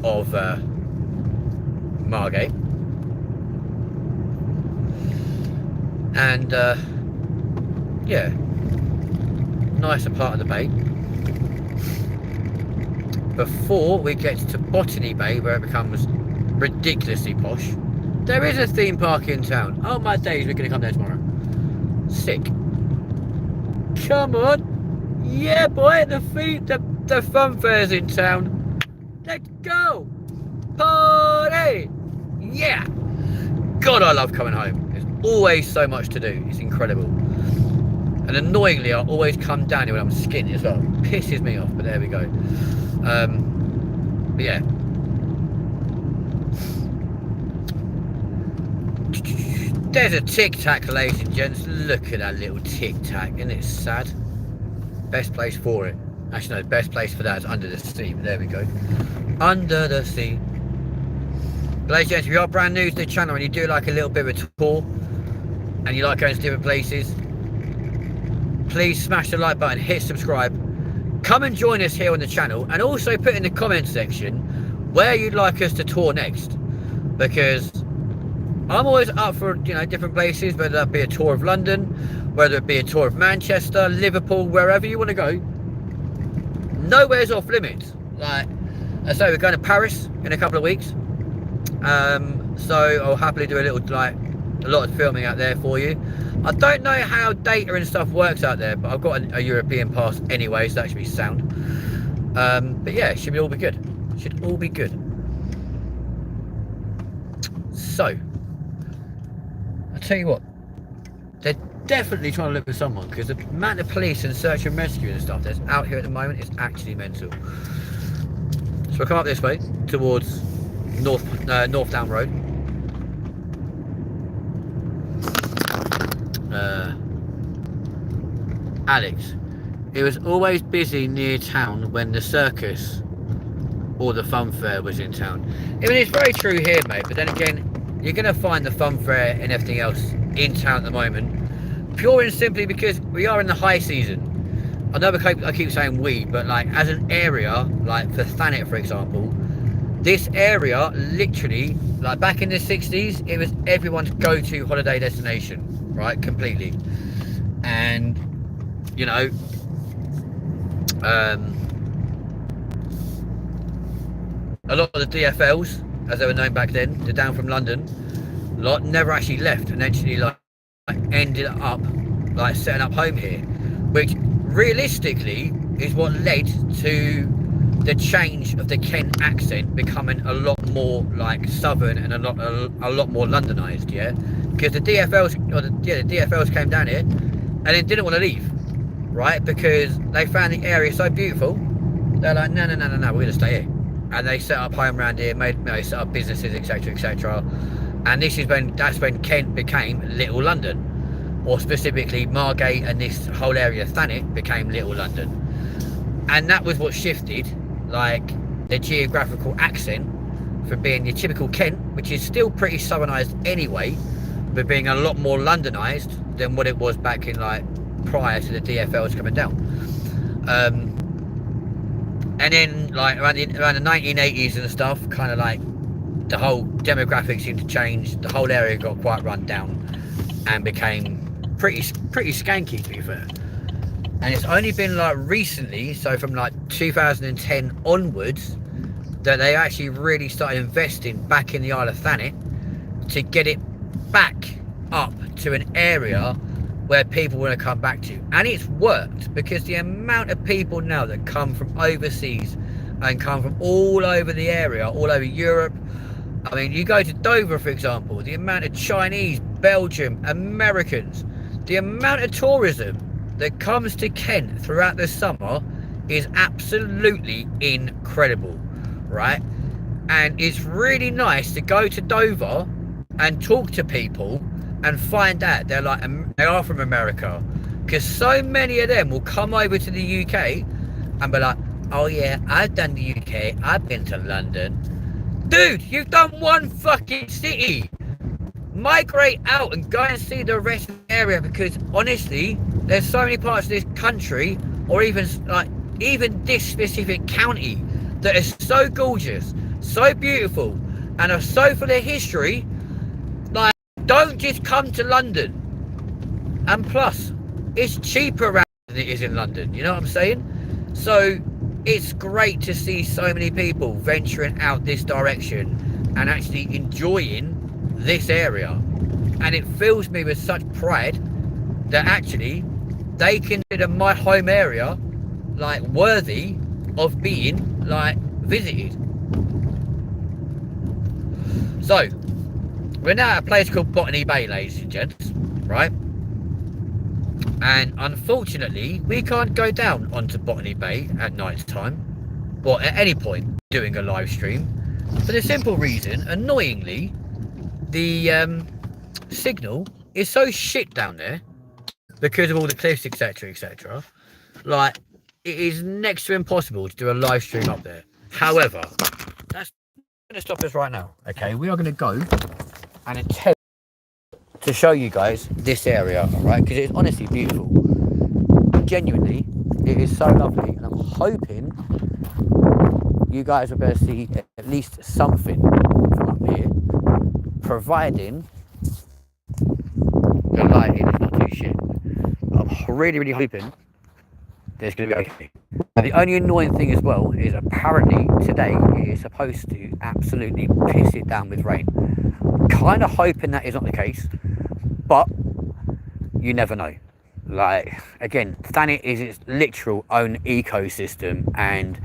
of Margate, and yeah, nicer part of the bay before we get to Botany Bay, where it becomes ridiculously posh. There is a theme park in town. Oh my days, we're going to come there tomorrow. Sick. Come on. Yeah, boy, the fun fair's in town. Let's go. Party. Yeah. God, I love coming home. There's always so much to do. It's incredible. And annoyingly, I always come down here when I'm skinny as well. Pisses me off, but there we go. But yeah. There's a Tic Tac, ladies and gents. Look at that little Tic Tac. Isn't it sad? Best place for it. Actually, no, best place for that is under the sea. But there we go. Under the sea. Ladies and gents, if you are brand new to the channel and you do like a little bit of a tour and you like going to different places, please smash the like button, hit subscribe. Come and join us here on the channel, and also put in the comment section where you'd like us to tour next, because I'm always up for, you know, different places, whether that be a tour of London, whether it be a tour of Manchester, Liverpool, wherever you want to go. Nowhere's off limits. Like I say, we're going to Paris in a couple of weeks, so I'll happily do a lot of filming out there for you. I don't know how data and stuff works out there, but I've got a European pass anyway, so that should be sound. But yeah, it should all be good. Should all be good. So, I'll tell you what, they're definitely trying to look for someone, because the amount of police and search and rescue and stuff that's out here at the moment is actually mental. So we'll come up this way towards North Down Road. Alex, it was always busy near town when the circus or the fun fair was in town. I mean, it's very true here, mate, but then again, you're going to find the fun fair and everything else in town at the moment, pure and simply because we are in the high season. I know I keep saying we, but like as an area, like for Thanet, for example, this area literally, like back in the 60s, it was everyone's go-to holiday destination, right? Completely. And you know, a lot of the DFLs, as they were known back then, they're down from London, lot never actually left, and actually like ended up like setting up home here, which realistically is what led to the change of the Kent accent becoming a lot more like southern and a lot more Londonized, yeah, because the DFLs came down here and then didn't want to leave, right, because they found the area so beautiful. They're like, no, we're gonna stay here, and they set up home around here, set up businesses, etc. And that's when Kent became Little London, or specifically Margate and this whole area of Thanet became Little London. And that was what shifted like the geographical accent from being your typical Kent, which is still pretty southernized anyway, but being a lot more Londonized than what it was back in like prior to the DFLs coming down. And then like around the 1980s and stuff, kind of like the whole demographics seemed to change. The whole area got quite run down and became pretty skanky, to be fair. And it's only been like recently, so from like 2010 onwards, that they actually really started investing back in the Isle of Thanet to get it back up to an area where people want to come back to. And it's worked, because the amount of people now that come from overseas and come from all over the area, all over Europe. I mean, you go to Dover, for example, the amount of Chinese, Belgium, Americans, the amount of tourism that comes to Kent throughout the summer is absolutely incredible, right? And it's really nice to go to Dover and talk to people and find out they are from America, because so many of them will come over to the UK and be like, oh yeah, I've done the UK, I've been to London. Dude, you've done one fucking city. Migrate out and go and see the rest of the area, because honestly, there's so many parts of this country, or even this specific county, that is so gorgeous, so beautiful, and are so full of history. Like, don't just come to London. And plus, it's cheaper around than it is in London, you know what I'm saying? So it's great to see so many people venturing out this direction and actually enjoying this area. And it fills me with such pride that actually they consider my home area like worthy of being like visited. So we're now at a place called Botany Bay, ladies and gents, right? And unfortunately, we can't go down onto Botany Bay at night time, or at any point doing a live stream, for the simple reason, annoyingly, the signal is so shit down there because of all the cliffs, etc, etc. Like, it is next to impossible to do a live stream up there. However, that's going to stop us right now. Okay, we are going to go and attempt to show you guys this area, all right? Because it's honestly beautiful. Genuinely, it is so lovely, and I'm hoping you guys will be able to see at least something from up here, providing the lighting is not too shit. I'm really hoping that it's going to be okay. Now, the only annoying thing as well is apparently today it is supposed to absolutely piss it down with rain. Kind of hoping that is not the case, but you never know. Like, again, Thanet is its literal own ecosystem, and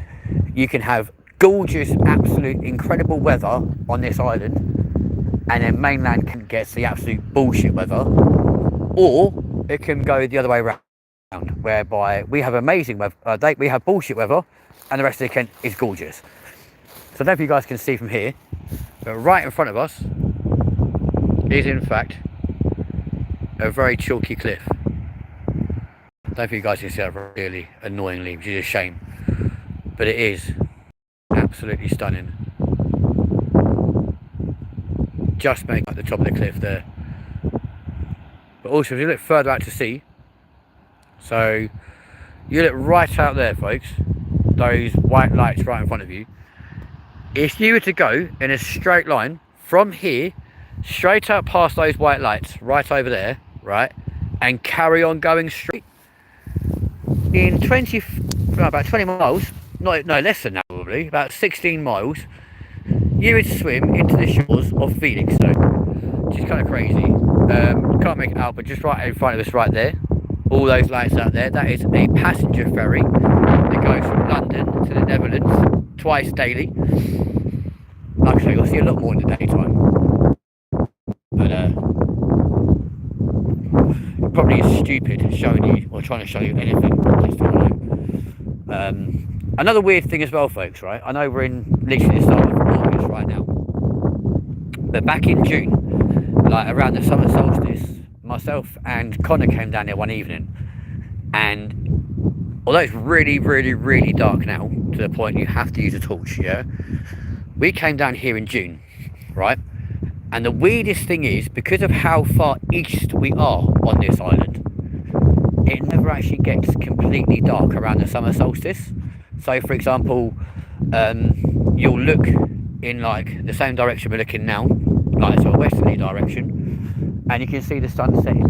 you can have gorgeous, absolute incredible weather on this island, and then mainland can get the absolute bullshit weather, or it can go the other way around, whereby we have amazing weather, we have bullshit weather, and the rest of the Kent is gorgeous. So I don't know if you guys can see from here, but right in front of us is in fact a very chalky cliff. I don't know if you guys can see that really annoyingly, which is a shame, but it is absolutely stunning. Just making up the top of the cliff there. But also, if you look further out to sea, so you look right out there, folks, those white lights right in front of you. If you were to go in a straight line from here straight out past those white lights right over there, right, and carry on going straight, in about 20 miles, no less than that probably, about 16 miles, you would swim into the shores of Felixstowe, which is kind of crazy. Can't make it out, but just right in front of us right there, all those lights out there, that is a passenger ferry that goes from London to the Netherlands twice daily. Like I say, you'll see a lot more in the daytime, but it probably is stupid showing you or trying to show you anything. Another weird thing as well, folks, right? I know we're in literally the start of August right now, but back in June, like around the summer solstice, myself and Connor came down there one evening, and although it's really dark now to the point you have to use a torch, yeah, we came down here in June, right? And the weirdest thing is, because of how far east we are on this island, it never actually gets completely dark around the summer solstice. So for example, you'll look in like the same direction we're looking now, like sort of westerly direction, and you can see the sun setting.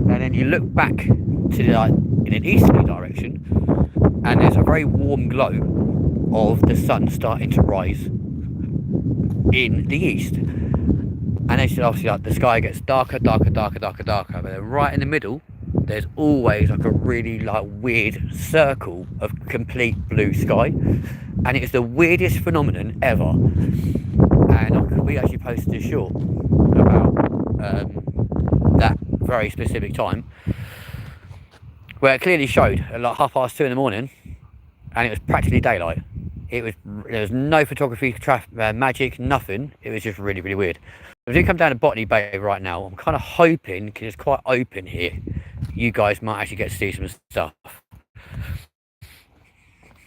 And then you look back to like in an easterly direction, and there's a very warm glow of the sun starting to rise in the east. And then obviously like the sky gets darker, darker, darker, darker, darker. But then right in the middle, there's always like a really like weird circle of complete blue sky, and it's the weirdest phenomenon ever. And we actually posted a short about that very specific time, where it clearly showed at like 2:30 in the morning, and it was practically daylight. There was no photography, magic, nothing. It was just really, really weird. If you come down to Botany Bay right now, I'm kind of hoping, because it's quite open here, you guys might actually get to see some stuff.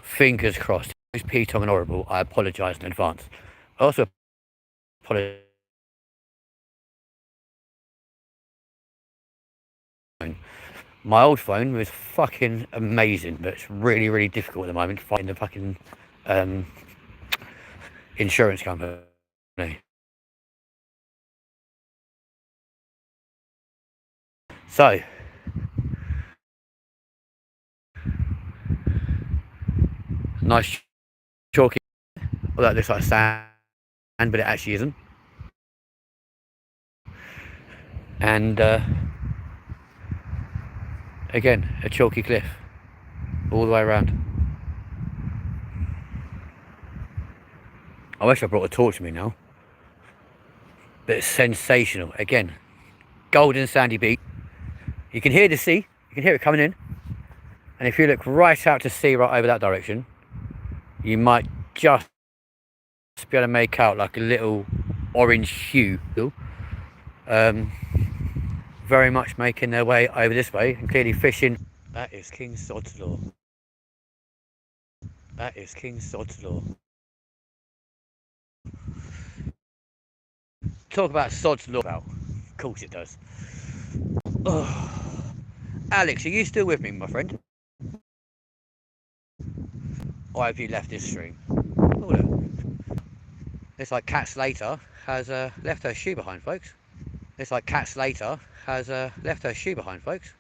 Fingers crossed. It's P-Tong and horrible. I apologise in advance. I also apologise. My old phone was fucking amazing, but it's really, really difficult at the moment to find the fucking insurance company. So, nice chalky. Well, that looks like sand, but it actually isn't. And again, a chalky cliff all the way around. I wish I brought a torch with me now. But it's sensational. Again, golden sandy beach. You can hear the sea. You can hear it coming in. And if you look right out to sea, right over that direction, you might just be able to make out like a little orange hue. Very much making their way over this way and clearly fishing. That is King Sod's Law. That is King Sod's Law. Talk about Sod's Law. Of course it does. Oh. Alex, are you still with me, my friend? Or have you left this stream? Oh, look. It's like Cat Slater has left her shoe behind, folks. It's like Cat Slater has left her shoe behind, folks.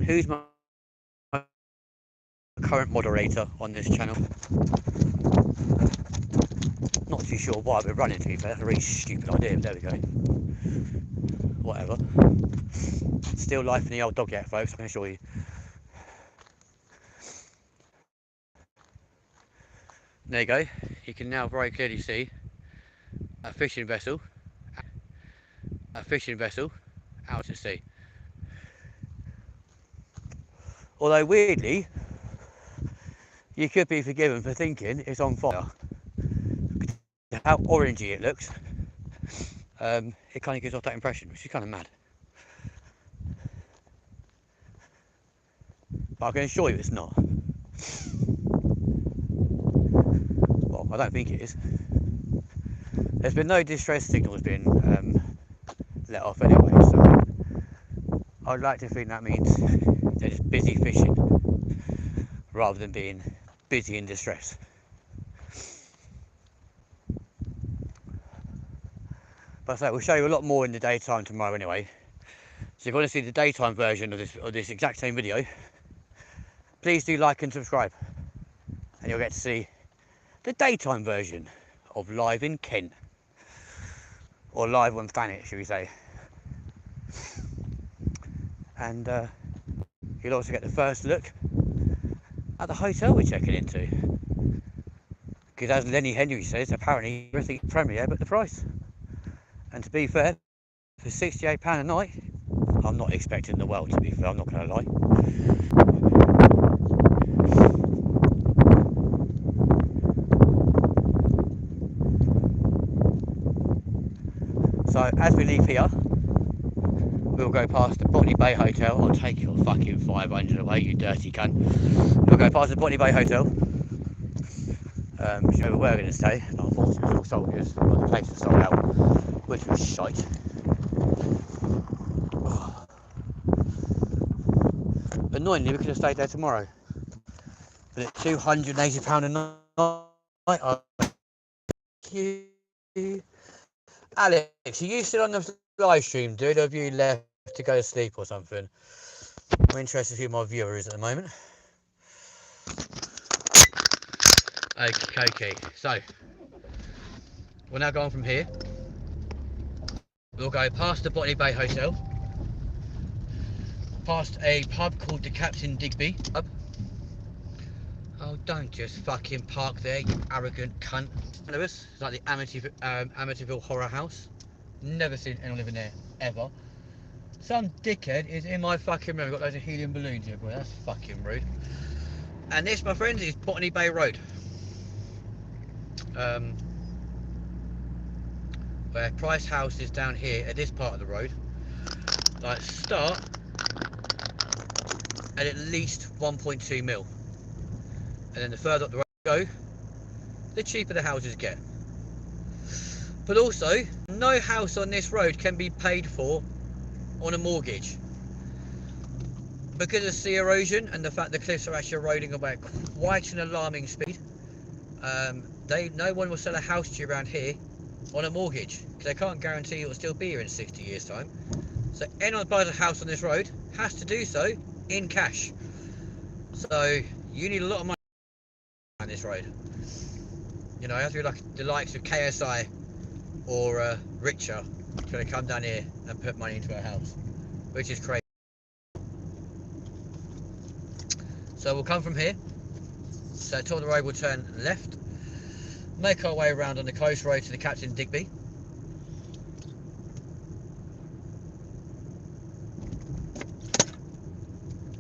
Who's my current moderator on this channel? Not too sure why we're running, to be fair. That's a really stupid idea, but there we go. Whatever. Still life in the old dog yet, folks, I can assure you. There you go. You can now very clearly see a fishing vessel out to sea. Although weirdly, you could be forgiven for thinking it's on fire. How orangey it looks, it kind of gives off that impression, which is kind of mad. But I can assure you it's not. Well, I don't think it is. There's been no distress signals being let off anyway, so I'd like to think that means they're just busy fishing rather than being busy in distress. But so we'll show you a lot more in the daytime tomorrow anyway. So if you want to see the daytime version of this exact same video, please do like and subscribe, and you'll get to see the daytime version of Live in Kent, or Live on Thanet, should we say. And you'll also get the first look at the hotel we're checking into, because as Lenny Henry says, apparently everything premier but the price. And to be fair, for £68 a night, I'm not expecting the world, to be fair, I'm not going to lie. So as we leave here, we'll go past the Botany Bay Hotel. I'll take your fucking 500 away, you dirty cunt. We'll go past the Botany Bay Hotel, which we were going to stay. Unfortunately, it was all soldiers, but the place was sold out, which was shite. annoyingly, we could have stayed there tomorrow. But at £280 a night, you. Alex, are you still on the live stream, dude? Or have you left to go to sleep or something? I'm interested in who my viewer is at the moment. Okay. So, we're now going from here. We'll go past the Botany Bay Hotel, past a pub called the Captain Digby pub. Oh, don't just fucking park there, you arrogant cunt. It's like the Amityville Horror House. Never seen anyone living there, ever. Some dickhead is in my fucking room. Got loads of helium balloons here, boy. That's fucking rude. And this, my friends, is Botany Bay Road. Where Price House is down here at this part of the road. Like, start at least 1.2 mil. And then the further up the road you go, the cheaper the houses get. But also, no house on this road can be paid for on a mortgage. Because of sea erosion and the fact the cliffs are actually eroding about quite an alarming speed, no one will sell a house to you around here on a mortgage, because they can't guarantee it will still be here in 60 years time. So anyone who buys a house on this road has to do so in cash. So you need a lot of money on this road. You know, you have to be like the likes of KSI or richer to come down here and put money into a house, which is crazy. So we'll come from here. So top of the road, we'll turn left, make our way around on the coast road to the Captain Digby.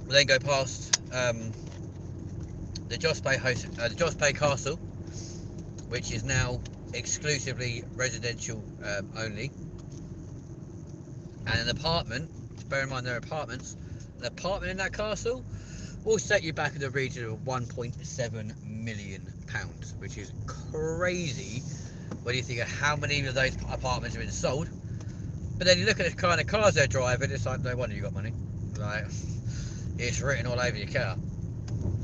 We'll then go past the Joss Bay Castle, which is now exclusively residential only, and an apartment. Bear in mind, there are apartments. An apartment in that castle will set you back in the region of £1.7 million, which is crazy when you think of how many of those apartments have been sold. But then you look at the kind of cars they're driving, it's like, no wonder you got money. Like, it's written all over your car.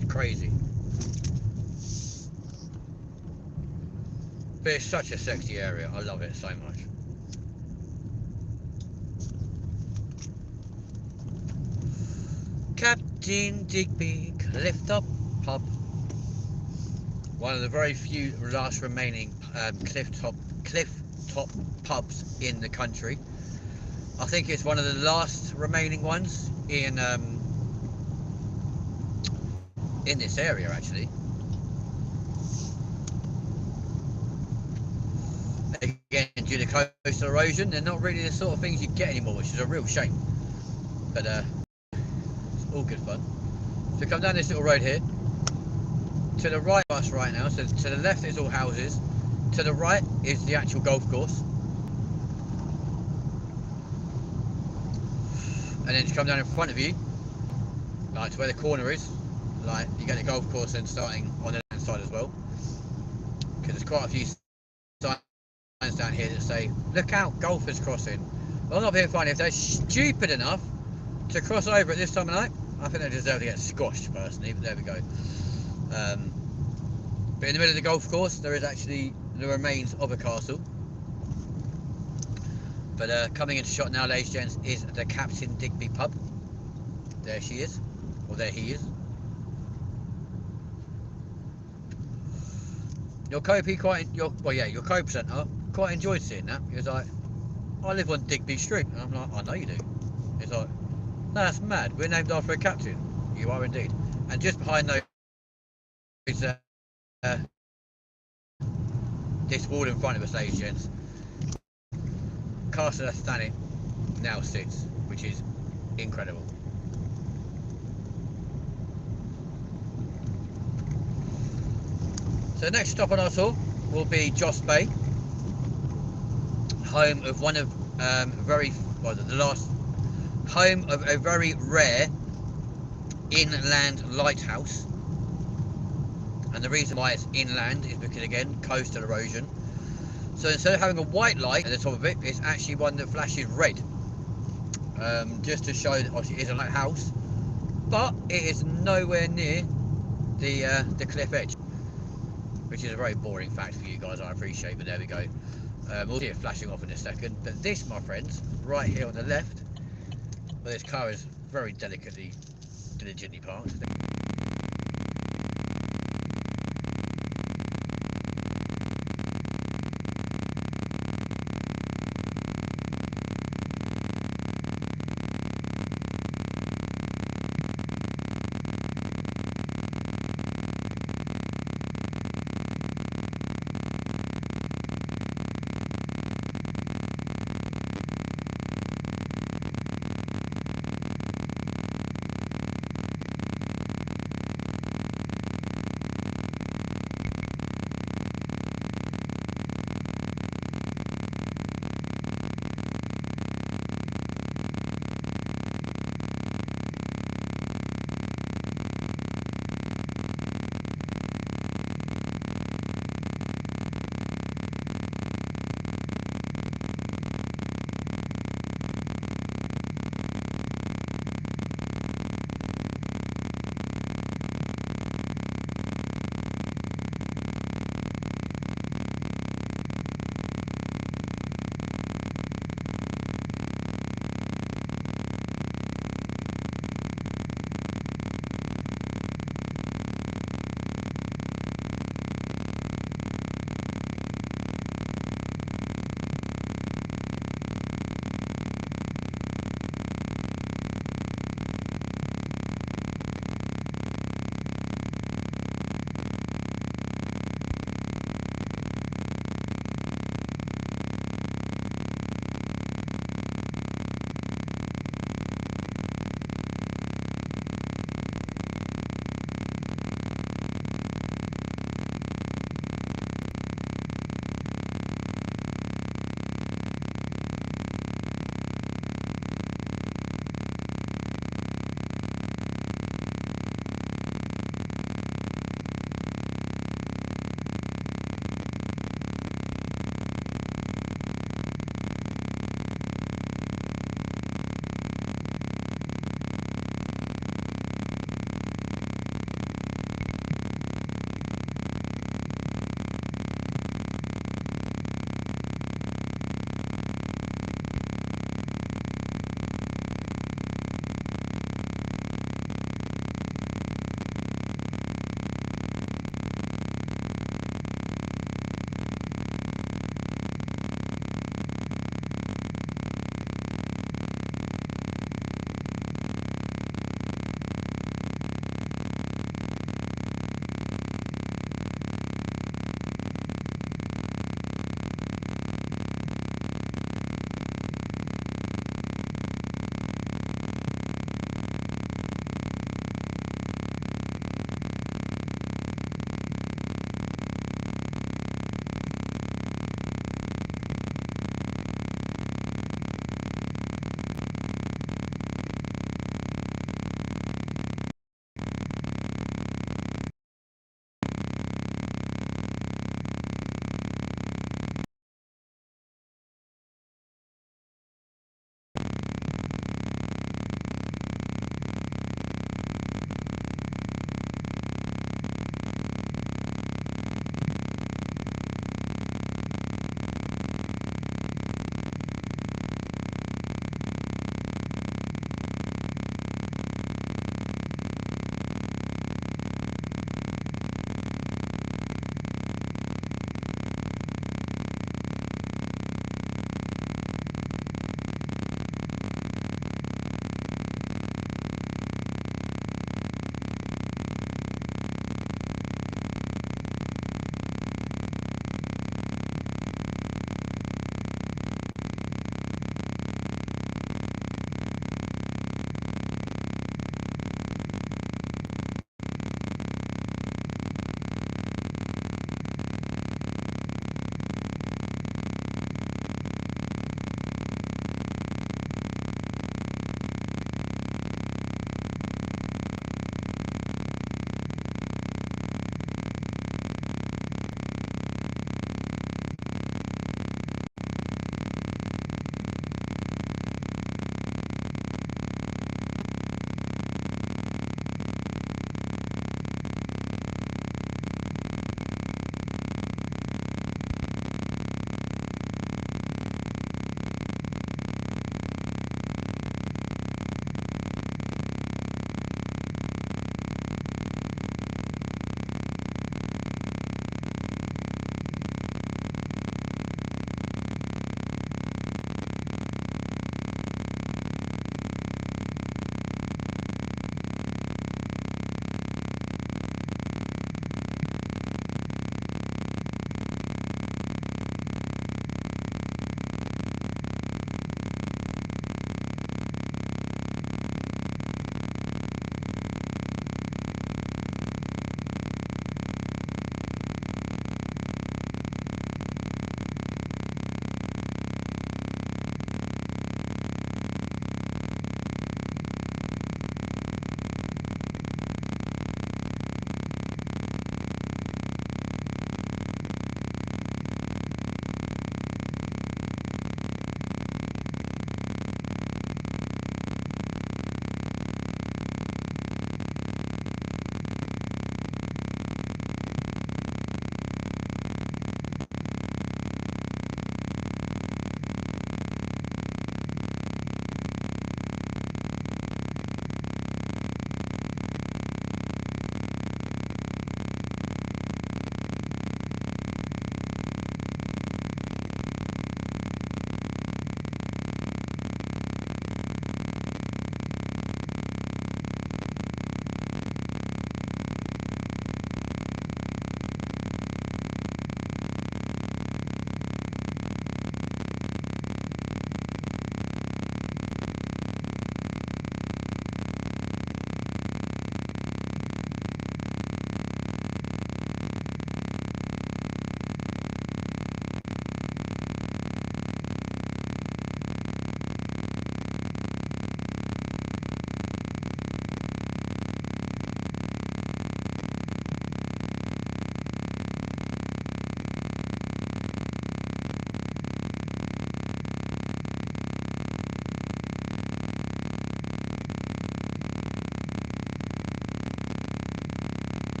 It's crazy. But it's such a sexy area. I love it so much. Captain Digby Clifftop Pub. One of the very few last remaining clifftop pubs in the country. I think it's one of the last remaining ones in this area, actually. Again, due to coastal erosion, they're not really the sort of things you get anymore, which is a real shame. But it's all good fun. So come down this little road here. To the right of us right now, so to the left is all houses. To the right is the actual golf course. And then to come down in front of you, like to where the corner is, like you get the golf course and starting on the left side as well. Because there's quite a few signs down here that say, look out, golfers crossing. Well, I'm not being funny, if they're stupid enough to cross over at this time of night, I think they deserve to get squashed personally, but there we go. But in the middle of the golf course, there is actually the remains of a castle. But coming into shot now, ladies and gents, is the Captain Digby pub. There she is, or there he is. Your co-presenter quite enjoyed seeing that. He was like, I live on Digby Street. And I'm like, I know you do. He's like, no, that's mad. We're named after a captain. You are indeed. And just behind those is this wall in front of us, ladies and gents. Castle of Thanet now sits, which is incredible. So the next stop on our tour will be Joss Bay, home of one of the last home of a very rare inland lighthouse. And the reason why it's inland is because, again, coastal erosion. So instead of having a white light at the top of it, it's actually one that flashes red. Just to show that obviously it is a lighthouse, but it is nowhere near the cliff edge, which is a very boring fact for you guys, I appreciate, but there we go. We'll see it flashing off in a second, but this, my friends, right here on the left, where this car is very diligently parked.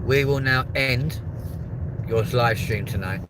we will now end your live stream tonight.